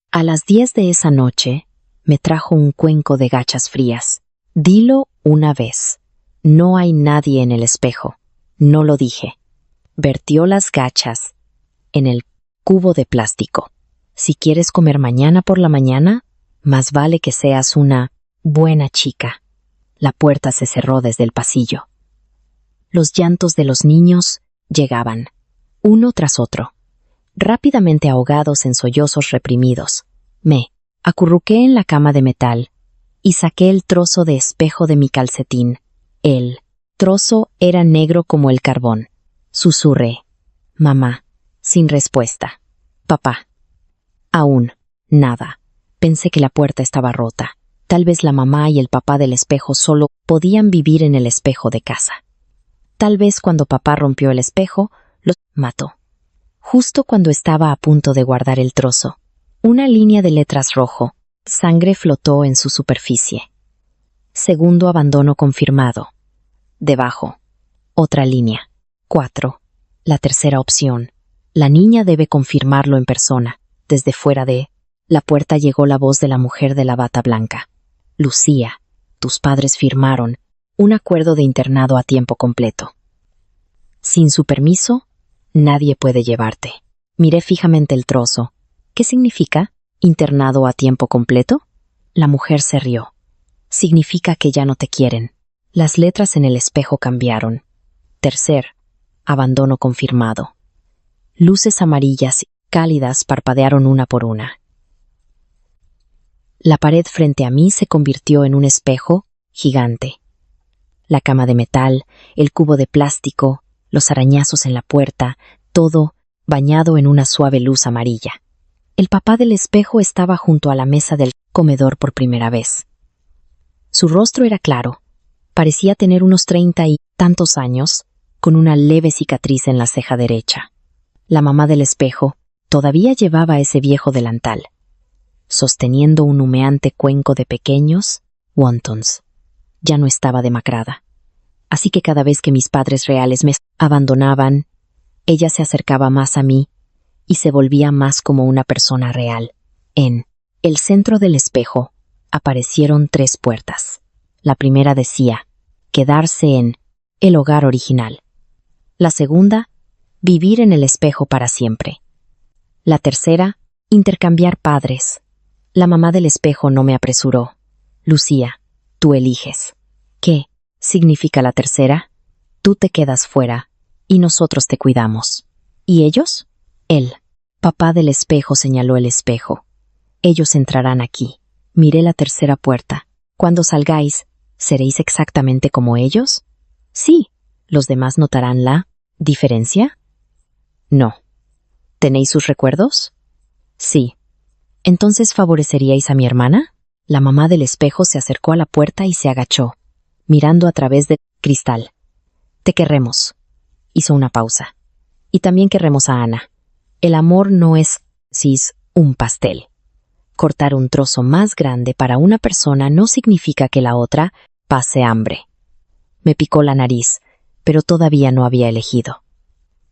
A las 10 de esa noche, me trajo un cuenco de gachas frías. Dilo una vez. No hay nadie en el espejo. No lo dije. Vertió las gachas en el cubo de plástico. Si quieres comer mañana por la mañana, más vale que seas una buena chica. La puerta se cerró desde el pasillo. Los llantos de los niños llegaban, uno tras otro, rápidamente ahogados en sollozos reprimidos. Me acurruqué en la cama de metal y saqué el trozo de espejo de mi calcetín. El trozo era negro como el carbón. Susurré. Mamá, sin respuesta. Papá. Aún, nada. Pensé que la puerta estaba rota. Tal vez la mamá y el papá del espejo solo podían vivir en el espejo de casa. Tal vez cuando papá rompió el espejo, los mató. Justo cuando estaba a punto de guardar el trozo, una línea de letras rojo, sangre flotó en su superficie. Segundo abandono confirmado. Debajo, otra línea. 4. La tercera opción. La niña debe confirmarlo en persona. Desde fuera de la puerta llegó la voz de la mujer de la bata blanca. Lucía, tus padres firmaron un acuerdo de internado a tiempo completo. Sin su permiso, nadie puede llevarte. Miré fijamente el trozo. ¿Qué significa internado a tiempo completo? La mujer se rió. Significa que ya no te quieren. Las letras en el espejo cambiaron. Tercer, abandono confirmado. Luces amarillas cálidas parpadearon una por una. La pared frente a mí se convirtió en un espejo gigante. La cama de metal, el cubo de plástico, los arañazos en la puerta, todo bañado en una suave luz amarilla. El papá del espejo estaba junto a la mesa del comedor por primera vez. Su rostro era claro. Parecía tener unos 30 y tantos años, con una leve cicatriz en la ceja derecha. La mamá del espejo todavía llevaba ese viejo delantal, sosteniendo un humeante cuenco de pequeños wontons. Ya no estaba demacrada. Así que cada vez que mis padres reales me abandonaban, ella se acercaba más a mí y se volvía más como una persona real. En el centro del espejo aparecieron 3 puertas. La primera decía, quedarse en el hogar original. La segunda, vivir en el espejo para siempre. La tercera, intercambiar padres. La mamá del espejo no me apresuró. Lucía, tú eliges. ¿Qué significa la tercera? Tú te quedas fuera y nosotros te cuidamos. ¿Y ellos? Él. Papá del espejo señaló el espejo. Ellos entrarán aquí. Miré la tercera puerta. Cuando salgáis, ¿seréis exactamente como ellos? Sí. ¿Los demás notarán la diferencia? No. ¿Tenéis sus recuerdos? Sí. ¿Entonces favoreceríais a mi hermana? La mamá del espejo se acercó a la puerta y se agachó, mirando a través del cristal. Te querremos. Hizo una pausa. Y también querremos a Ana. El amor no es, un pastel. Cortar un trozo más grande para una persona no significa que la otra pase hambre. Me picó la nariz, pero todavía no había elegido.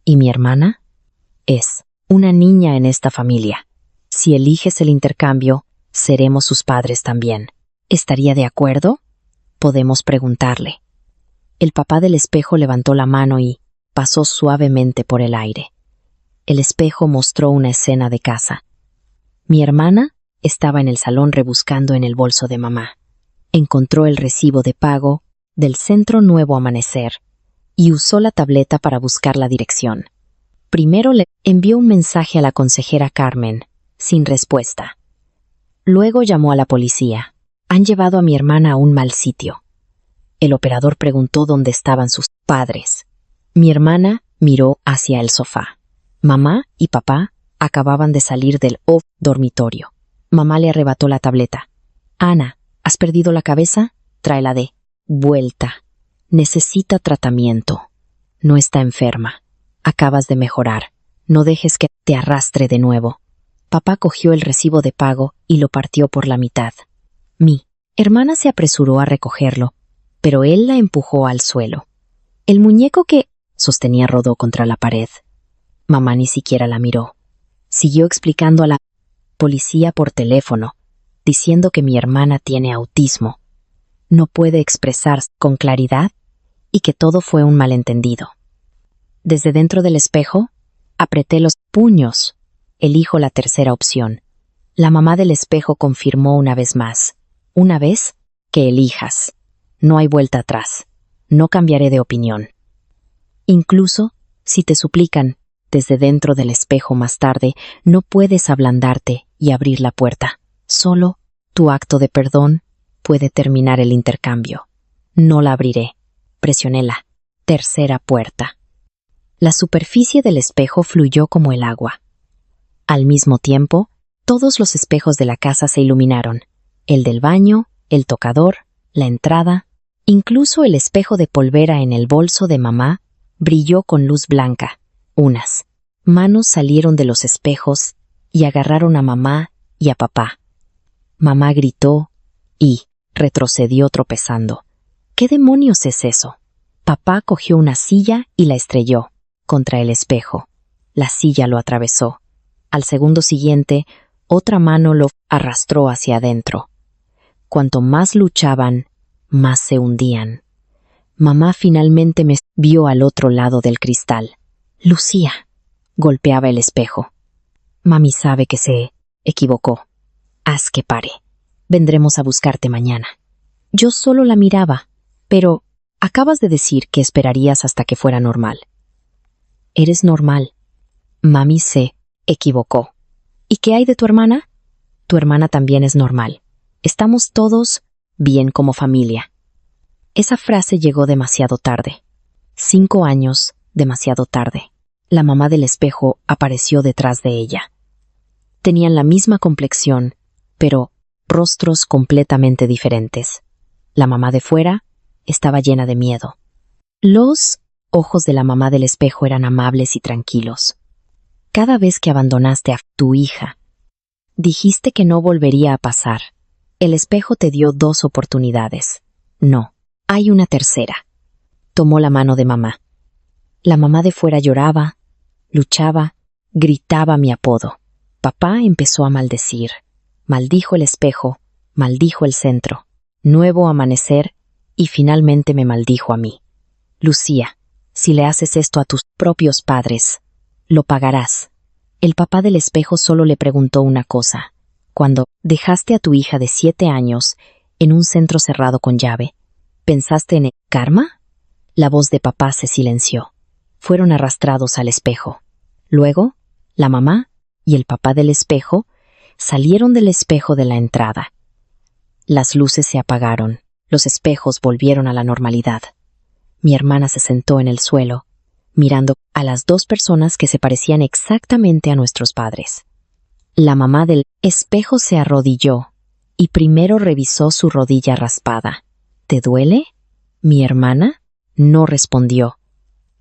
¿Y mi hermana? Es una niña en esta familia. Si eliges el intercambio, seremos sus padres también. ¿Estaría de acuerdo? Podemos preguntarle. El papá del espejo levantó la mano y pasó suavemente por el aire. El espejo mostró una escena de casa. Mi hermana estaba en el salón rebuscando en el bolso de mamá. Encontró el recibo de pago del Centro Nuevo Amanecer y usó la tableta para buscar la dirección. Primero le envió un mensaje a la consejera Carmen, sin respuesta. Luego llamó a la policía. Han llevado a mi hermana a un mal sitio. El operador preguntó dónde estaban sus padres. Mi hermana miró hacia el sofá. Mamá y papá acababan de salir del dormitorio. Mamá le arrebató la tableta. Ana, ¿has perdido la cabeza? Tráela de vuelta. Necesita tratamiento. No está enferma. Acabas de mejorar. No dejes que te arrastre de nuevo. Papá cogió el recibo de pago y lo partió por la mitad. Mi hermana se apresuró a recogerlo, pero él la empujó al suelo. El muñeco que sostenía rodó contra la pared. Mamá ni siquiera la miró. Siguió explicando a la policía por teléfono, diciendo que mi hermana tiene autismo, no puede expresarse con claridad y que todo fue un malentendido. Desde dentro del espejo, apreté los puños. Elijo la tercera opción. La mamá del espejo confirmó una vez más. Una vez que elijas. No hay vuelta atrás. No cambiaré de opinión. Incluso si te suplican desde dentro del espejo más tarde, no puedes ablandarte y abrir la puerta. Solo tu acto de perdón puede terminar el intercambio. No la abriré. Presioné la tercera puerta. La superficie del espejo fluyó como el agua. Al mismo tiempo, todos los espejos de la casa se iluminaron. El del baño, el tocador, la entrada, incluso el espejo de polvera en el bolso de mamá brilló con luz blanca. Unas manos salieron de los espejos y agarraron a mamá y a papá. Mamá gritó y retrocedió tropezando. ¿Qué demonios es eso? Papá cogió una silla y la estrelló contra el espejo. La silla lo atravesó. Al segundo siguiente, otra mano lo arrastró hacia adentro. Cuanto más luchaban, más se hundían. Mamá finalmente me vio al otro lado del cristal. Lucía. Golpeaba el espejo. Mami sabe que se equivocó. Haz que pare. Vendremos a buscarte mañana. Yo solo la miraba, pero acabas de decir que esperarías hasta que fuera normal. Eres normal. Mami se equivocó. ¿Y qué hay de tu hermana? Tu hermana también es normal. Estamos todos bien como familia. Esa frase llegó demasiado tarde. 5 años, demasiado tarde. La mamá del espejo apareció detrás de ella. Tenían la misma complexión, pero rostros completamente diferentes. La mamá de fuera estaba llena de miedo. Los ojos de la mamá del espejo eran amables y tranquilos. Cada vez que abandonaste a tu hija, dijiste que no volvería a pasar. El espejo te dio 2 oportunidades. No, hay una tercera. Tomó la mano de mamá. La mamá de fuera lloraba, luchaba, gritaba mi apodo. Papá empezó a maldecir. Maldijo el espejo, maldijo el centro, nuevo amanecer y finalmente me maldijo a mí. Lucía, si le haces esto a tus propios padres, lo pagarás. El papá del espejo solo le preguntó una cosa. Cuando dejaste a tu hija de 7 años en un centro cerrado con llave, ¿pensaste en el karma? La voz de papá se silenció. Fueron arrastrados al espejo. Luego, la mamá y el papá del espejo salieron del espejo de la entrada. Las luces se apagaron. Los espejos volvieron a la normalidad. Mi hermana se sentó en el suelo, mirando a las 2 personas que se parecían exactamente a nuestros padres. La mamá del espejo se arrodilló y primero revisó su rodilla raspada. ¿Te duele? Mi hermana no respondió.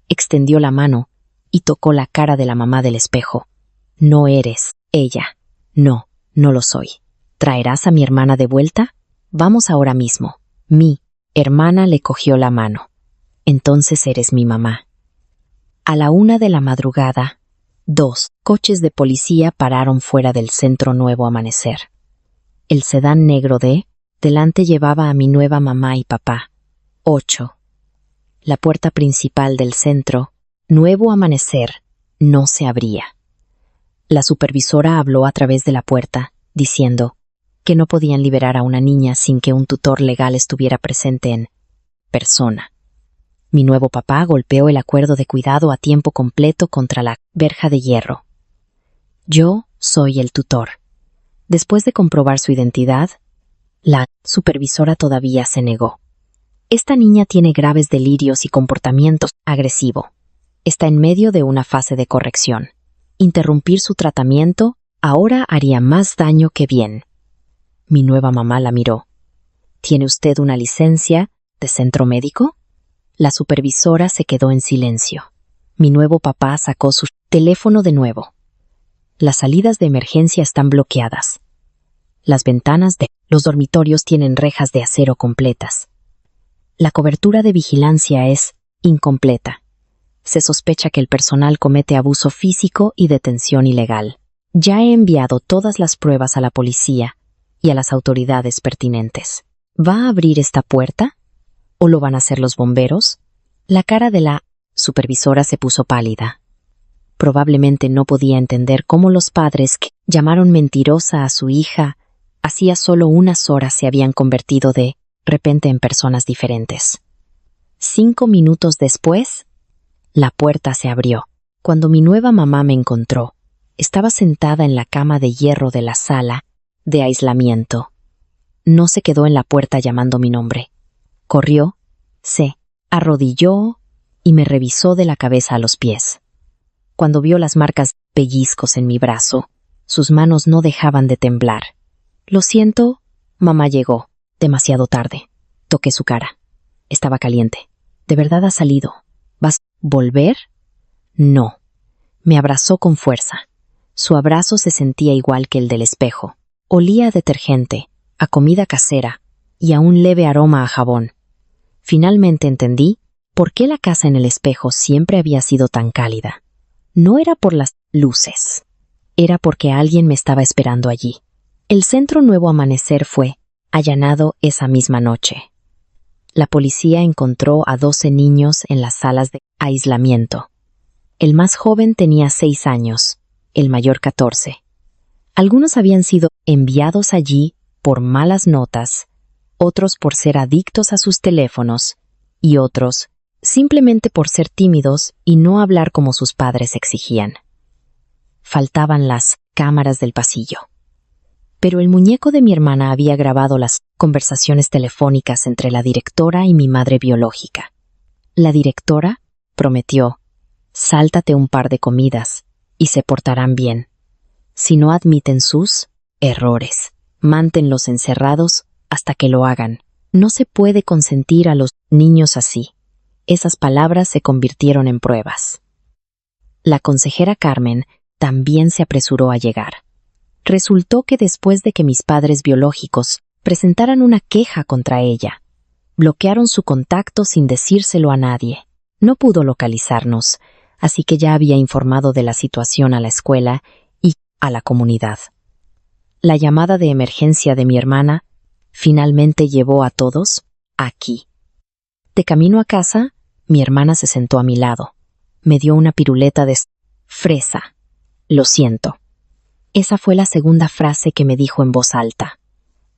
Extendió la mano y tocó la cara de la mamá del espejo. No eres ella. No, no lo soy. ¿Traerás a mi hermana de vuelta? Vamos ahora mismo. Mi hermana le cogió la mano. Entonces eres mi mamá. A la 1 de la madrugada, 2 coches de policía pararon fuera del centro Nuevo Amanecer. El sedán negro delante llevaba a mi nueva mamá y papá. 8. La puerta principal del centro Nuevo Amanecer no se abría. La supervisora habló a través de la puerta, diciendo que no podían liberar a una niña sin que un tutor legal estuviera presente en persona. Mi nuevo papá golpeó el acuerdo de cuidado a tiempo completo contra la verja de hierro. Yo soy el tutor. Después de comprobar su identidad, la supervisora todavía se negó. Esta niña tiene graves delirios y comportamientos agresivos. Está en medio de una fase de corrección. Interrumpir su tratamiento ahora haría más daño que bien. Mi nueva mamá la miró. ¿Tiene usted una licencia de centro médico? La supervisora se quedó en silencio. Mi nuevo papá sacó su teléfono de nuevo. Las salidas de emergencia están bloqueadas. Las ventanas de los dormitorios tienen rejas de acero completas. La cobertura de vigilancia es incompleta. Se sospecha que el personal comete abuso físico y detención ilegal. Ya he enviado todas las pruebas a la policía y a las autoridades pertinentes. ¿Va a abrir esta puerta? ¿O lo van a hacer los bomberos? La cara de la supervisora se puso pálida. Probablemente no podía entender cómo los padres que llamaron mentirosa a su hija hacía solo unas horas se habían convertido de repente en personas diferentes. 5 minutos después, la puerta se abrió. Cuando mi nueva mamá me encontró, estaba sentada en la cama de hierro de la sala de aislamiento. No se quedó en la puerta llamando mi nombre. Corrió, se arrodilló y me revisó de la cabeza a los pies. Cuando vio las marcas pellizcos en mi brazo, sus manos no dejaban de temblar. Lo siento, mamá llegó. Demasiado tarde. Toqué su cara. Estaba caliente. ¿De verdad has salido? ¿Vas a volver? No. Me abrazó con fuerza. Su abrazo se sentía igual que el del espejo. Olía a detergente, a comida casera y a un leve aroma a jabón. Finalmente entendí por qué la casa en el espejo siempre había sido tan cálida. No era por las luces. Era porque alguien me estaba esperando allí. El Centro Nuevo Amanecer fue allanado esa misma noche. La policía encontró a 12 niños en las salas de aislamiento. El más joven tenía 6 años, el mayor 14. Algunos habían sido enviados allí por malas notas, otros por ser adictos a sus teléfonos y otros simplemente por ser tímidos y no hablar como sus padres exigían. Faltaban las cámaras del pasillo. Pero el muñeco de mi hermana había grabado las conversaciones telefónicas entre la directora y mi madre biológica. La directora prometió: sáltate un par de comidas y se portarán bien. Si no admiten sus errores, manténlos encerrados hasta que lo hagan. No se puede consentir a los niños así. Esas palabras se convirtieron en pruebas. La consejera Carmen también se apresuró a llegar. Resultó que después de que mis padres biológicos presentaran una queja contra ella, bloquearon su contacto sin decírselo a nadie. No pudo localizarnos, así que ya había informado de la situación a la escuela y a la comunidad. La llamada de emergencia de mi hermana finalmente llevó a todos aquí. De camino a casa, mi hermana se sentó a mi lado. Me dio una piruleta de fresa. Lo siento. Esa fue la segunda frase que me dijo en voz alta.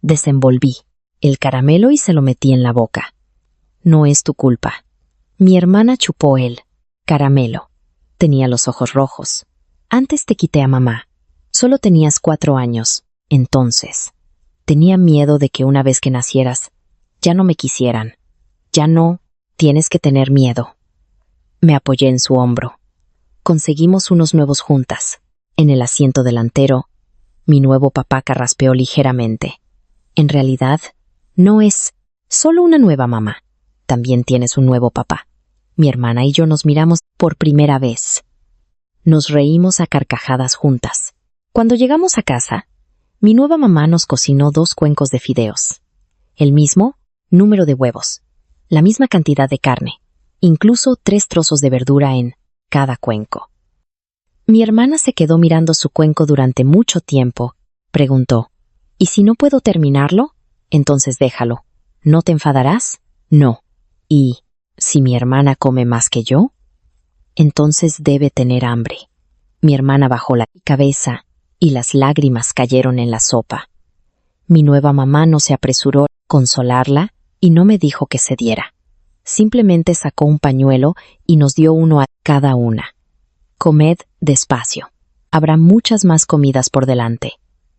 Desenvolví el caramelo y se lo metí en la boca. No es tu culpa. Mi hermana chupó el caramelo. Tenía los ojos rojos. Antes te quité a mamá. Solo tenías 4 años. Entonces, tenía miedo de que una vez que nacieras, ya no me quisieran. Ya no, tienes que tener miedo. Me apoyé en su hombro. Conseguimos unos nuevos juntas. En el asiento delantero, mi nuevo papá carraspeó ligeramente. En realidad, no es solo una nueva mamá. También tienes un nuevo papá. Mi hermana y yo nos miramos por primera vez. Nos reímos a carcajadas juntas. Cuando llegamos a casa, mi nueva mamá nos cocinó 2 cuencos de fideos. El mismo número de huevos. La misma cantidad de carne. Incluso 3 trozos de verdura en cada cuenco. Mi hermana se quedó mirando su cuenco durante mucho tiempo. Preguntó: ¿y si no puedo terminarlo? Entonces déjalo. ¿No te enfadarás? No. ¿Y si mi hermana come más que yo? Entonces debe tener hambre. Mi hermana bajó la cabeza y las lágrimas cayeron en la sopa. Mi nueva mamá no se apresuró a consolarla y no me dijo que cediera. Simplemente sacó un pañuelo y nos dio uno a cada una. Comed despacio. Habrá muchas más comidas por delante.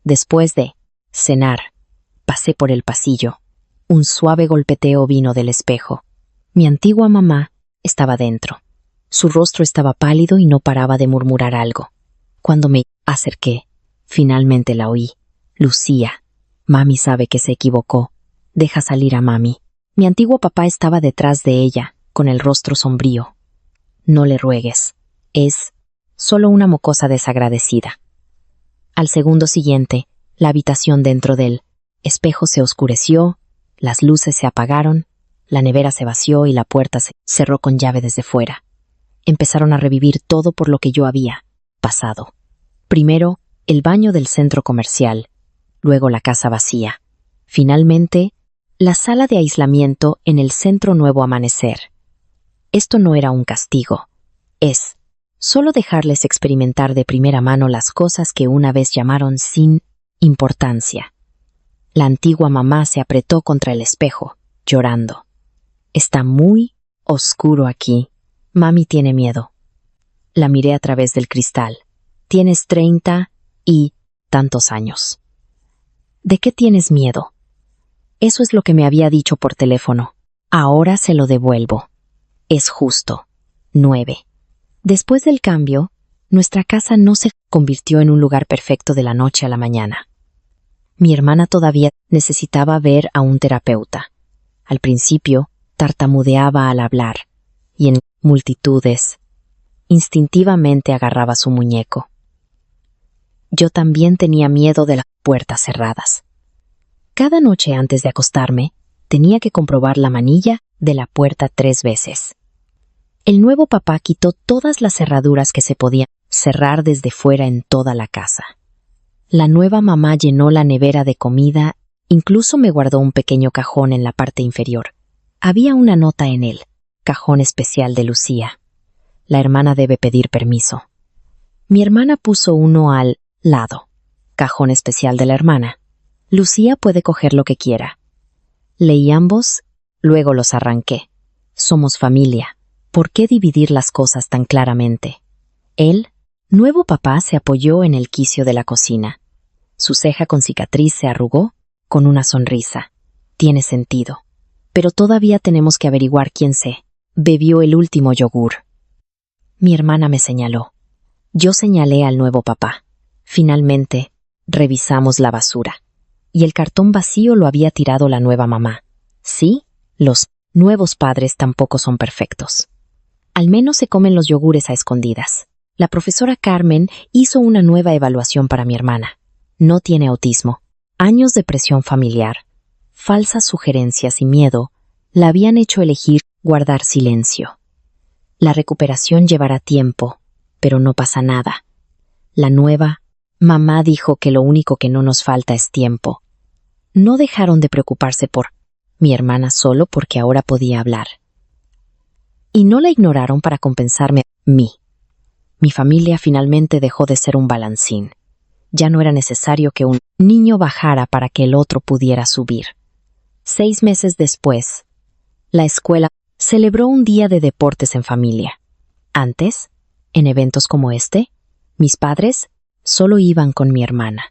Después de cenar, pasé por el pasillo. Un suave golpeteo vino del espejo. Mi antigua mamá estaba dentro. Su rostro estaba pálido y no paraba de murmurar algo. Cuando me acerqué, finalmente la oí. Lucía, mami sabe que se equivocó. Deja salir a mami. Mi antiguo papá estaba detrás de ella, con el rostro sombrío. No le ruegues. Es solo una mocosa desagradecida. Al segundo siguiente, la habitación dentro del espejo se oscureció, las luces se apagaron, la nevera se vació y la puerta se cerró con llave desde fuera. Empezaron a revivir todo por lo que yo había pasado. Primero, el baño del centro comercial, luego la casa vacía. Finalmente, la sala de aislamiento en el Centro Nuevo Amanecer. Esto no era un castigo. Es solo dejarles experimentar de primera mano las cosas que una vez llamaron sin importancia. La antigua mamá se apretó contra el espejo, llorando. Está muy oscuro aquí. Mami tiene miedo. La miré a través del cristal. Tienes 30 y tantos años. ¿De qué tienes miedo? Eso es lo que me había dicho por teléfono. Ahora se lo devuelvo. Es justo. 9. Después del cambio, nuestra casa no se convirtió en un lugar perfecto de la noche a la mañana. Mi hermana todavía necesitaba ver a un terapeuta. Al principio, tartamudeaba al hablar, y en multitudes, instintivamente agarraba su muñeco. Yo también tenía miedo de las puertas cerradas. Cada noche antes de acostarme, tenía que comprobar la manilla de la puerta 3 veces. El nuevo papá quitó todas las cerraduras que se podían cerrar desde fuera en toda la casa. La nueva mamá llenó la nevera de comida, incluso me guardó un pequeño cajón en la parte inferior. Había una nota en él, cajón especial de Lucía. La hermana debe pedir permiso. Mi hermana puso uno al lado, cajón especial de la hermana. Lucía puede coger lo que quiera. Leí ambos, luego los arranqué. Somos familia. ¿Por qué dividir las cosas tan claramente? El nuevo papá se apoyó en el quicio de la cocina. Su ceja con cicatriz se arrugó con una sonrisa. Tiene sentido. Pero todavía tenemos que averiguar quién se bebió el último yogur. Mi hermana me señaló. Yo señalé al nuevo papá. Finalmente, revisamos la basura. Y el cartón vacío lo había tirado la nueva mamá. Sí, los nuevos padres tampoco son perfectos. Al menos se comen los yogures a escondidas. La profesora Carmen hizo una nueva evaluación para mi hermana. No tiene autismo. Años de presión familiar, falsas sugerencias y miedo la habían hecho elegir guardar silencio. La recuperación llevará tiempo, pero no pasa nada. La nueva mamá dijo que lo único que no nos falta es tiempo. No dejaron de preocuparse por mi hermana solo porque ahora podía hablar. Y no la ignoraron para compensarme a mí. Mi familia finalmente dejó de ser un balancín. Ya no era necesario que un niño bajara para que el otro pudiera subir. 6 meses después, la escuela celebró un día de deportes en familia. Antes, en eventos como este, mis padres solo iban con mi hermana.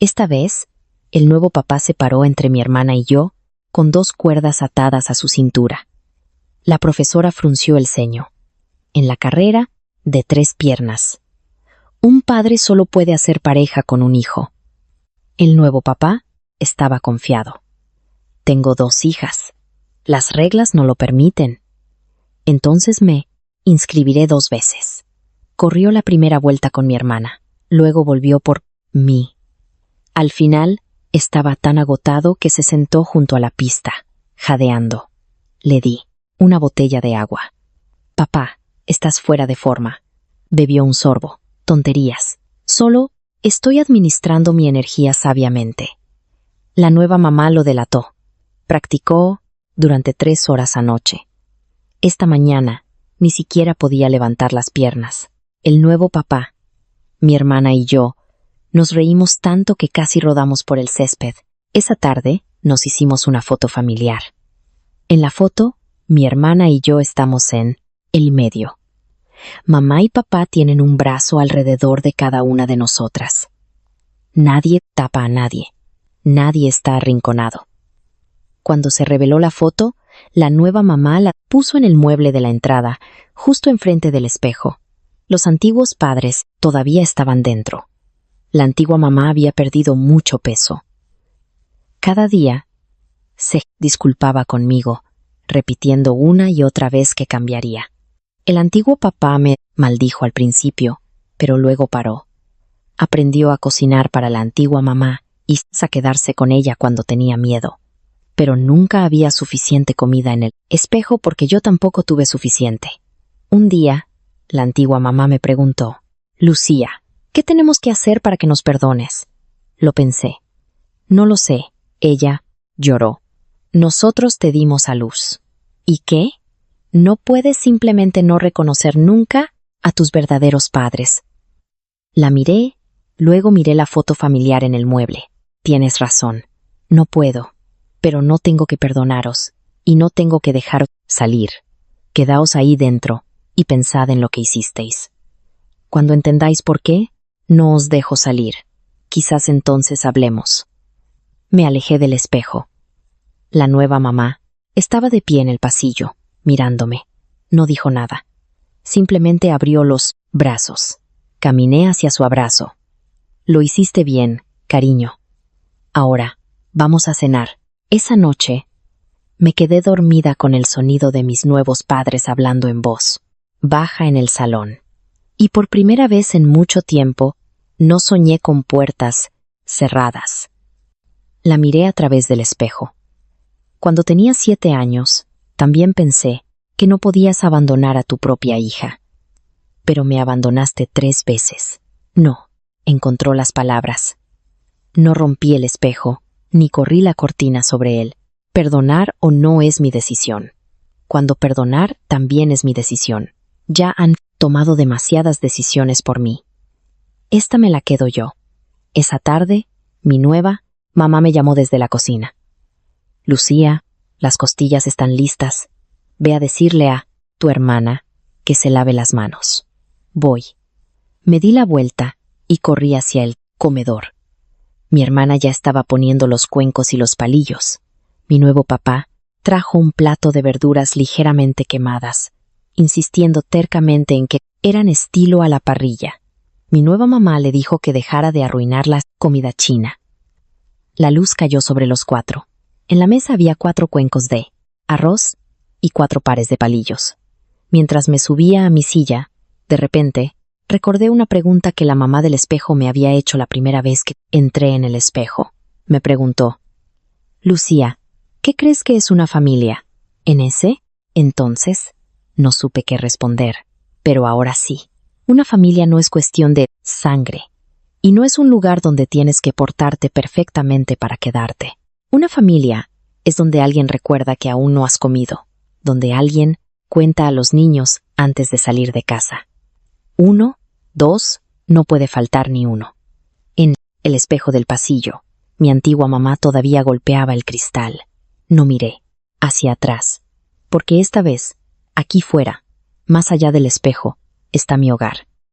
Esta vez, el nuevo papá se paró entre mi hermana y yo, con 2 cuerdas atadas a su cintura. La profesora frunció el ceño. En la carrera, de 3 piernas. Un padre solo puede hacer pareja con un hijo. El nuevo papá estaba confiado. Tengo 2 hijas. Las reglas no lo permiten. Entonces me inscribiré 2 veces. Corrió la primera vuelta con mi hermana. Luego volvió por mí. Al final, estaba tan agotado que se sentó junto a la pista, jadeando. Le di una botella de agua. Papá, estás fuera de forma. Bebió un sorbo. Tonterías. Solo estoy administrando mi energía sabiamente. La nueva mamá lo delató. Practicó durante 3 horas anoche. Esta mañana ni siquiera podía levantar las piernas. El nuevo papá, mi hermana y yo, nos reímos tanto que casi rodamos por el césped. Esa tarde nos hicimos una foto familiar. En la foto, mi hermana y yo estamos en el medio. Mamá y papá tienen un brazo alrededor de cada una de nosotras. Nadie tapa a nadie. Nadie está arrinconado. Cuando se reveló la foto, la nueva mamá la puso en el mueble de la entrada, justo enfrente del espejo. Los antiguos padres todavía estaban dentro. La antigua mamá había perdido mucho peso. Cada día se disculpaba conmigo, repitiendo una y otra vez que cambiaría. El antiguo papá me maldijo al principio, pero luego paró. Aprendió a cocinar para la antigua mamá y a quedarse con ella cuando tenía miedo. Pero nunca había suficiente comida en el espejo porque yo tampoco tuve suficiente. Un día, la antigua mamá me preguntó: Lucía, ¿qué tenemos que hacer para que nos perdones? Lo pensé. No lo sé. Ella lloró. Nosotros te dimos a luz. ¿Y qué? No puedes simplemente no reconocer nunca a tus verdaderos padres. La miré, luego miré la foto familiar en el mueble. Tienes razón. No puedo. Pero no tengo que perdonaros, y no tengo que dejar salir. Quedaos ahí dentro, y pensad en lo que hicisteis. Cuando entendáis por qué, no os dejo salir. Quizás entonces hablemos. Me alejé del espejo. La nueva mamá estaba de pie en el pasillo, mirándome. No dijo nada. Simplemente abrió los brazos. Caminé hacia su abrazo. Lo hiciste bien, cariño. Ahora, vamos a cenar. Esa noche, me quedé dormida con el sonido de mis nuevos padres hablando en voz baja en el salón. Y por primera vez en mucho tiempo, no soñé con puertas cerradas. La miré a través del espejo. Cuando tenía 7 años, también pensé que no podías abandonar a tu propia hija. Pero me abandonaste 3 veces. No, encontró las palabras. No rompí el espejo, ni corrí la cortina sobre él. Perdonar o no es mi decisión. Cuando perdonar también es mi decisión. Ya han tomado demasiadas decisiones por mí. Esta me la quedo yo. Esa tarde, mi nueva mamá me llamó desde la cocina. Lucía, las costillas están listas. Ve a decirle a tu hermana que se lave las manos. Voy. Me di la vuelta y corrí hacia el comedor. Mi hermana ya estaba poniendo los cuencos y los palillos. Mi nuevo papá trajo un plato de verduras ligeramente quemadas, insistiendo tercamente en que eran estilo a la parrilla. Mi nueva mamá le dijo que dejara de arruinar la comida china. La luz cayó sobre los 4. En la mesa había 4 cuencos de arroz y 4 pares de palillos. Mientras me subía a mi silla, de repente, recordé una pregunta que la mamá del espejo me había hecho la primera vez que entré en el espejo. Me preguntó: Lucía, ¿qué crees que es una familia? ¿En ese entonces? No supe qué responder, pero ahora sí. Una familia no es cuestión de sangre, y no es un lugar donde tienes que portarte perfectamente para quedarte. Una familia es donde alguien recuerda que aún no has comido, donde alguien cuenta a los niños antes de salir de casa. 1, 2, no puede faltar ni uno. En el espejo del pasillo, mi antigua mamá todavía golpeaba el cristal. No miré hacia atrás, porque esta vez, aquí fuera, más allá del espejo, está mi hogar.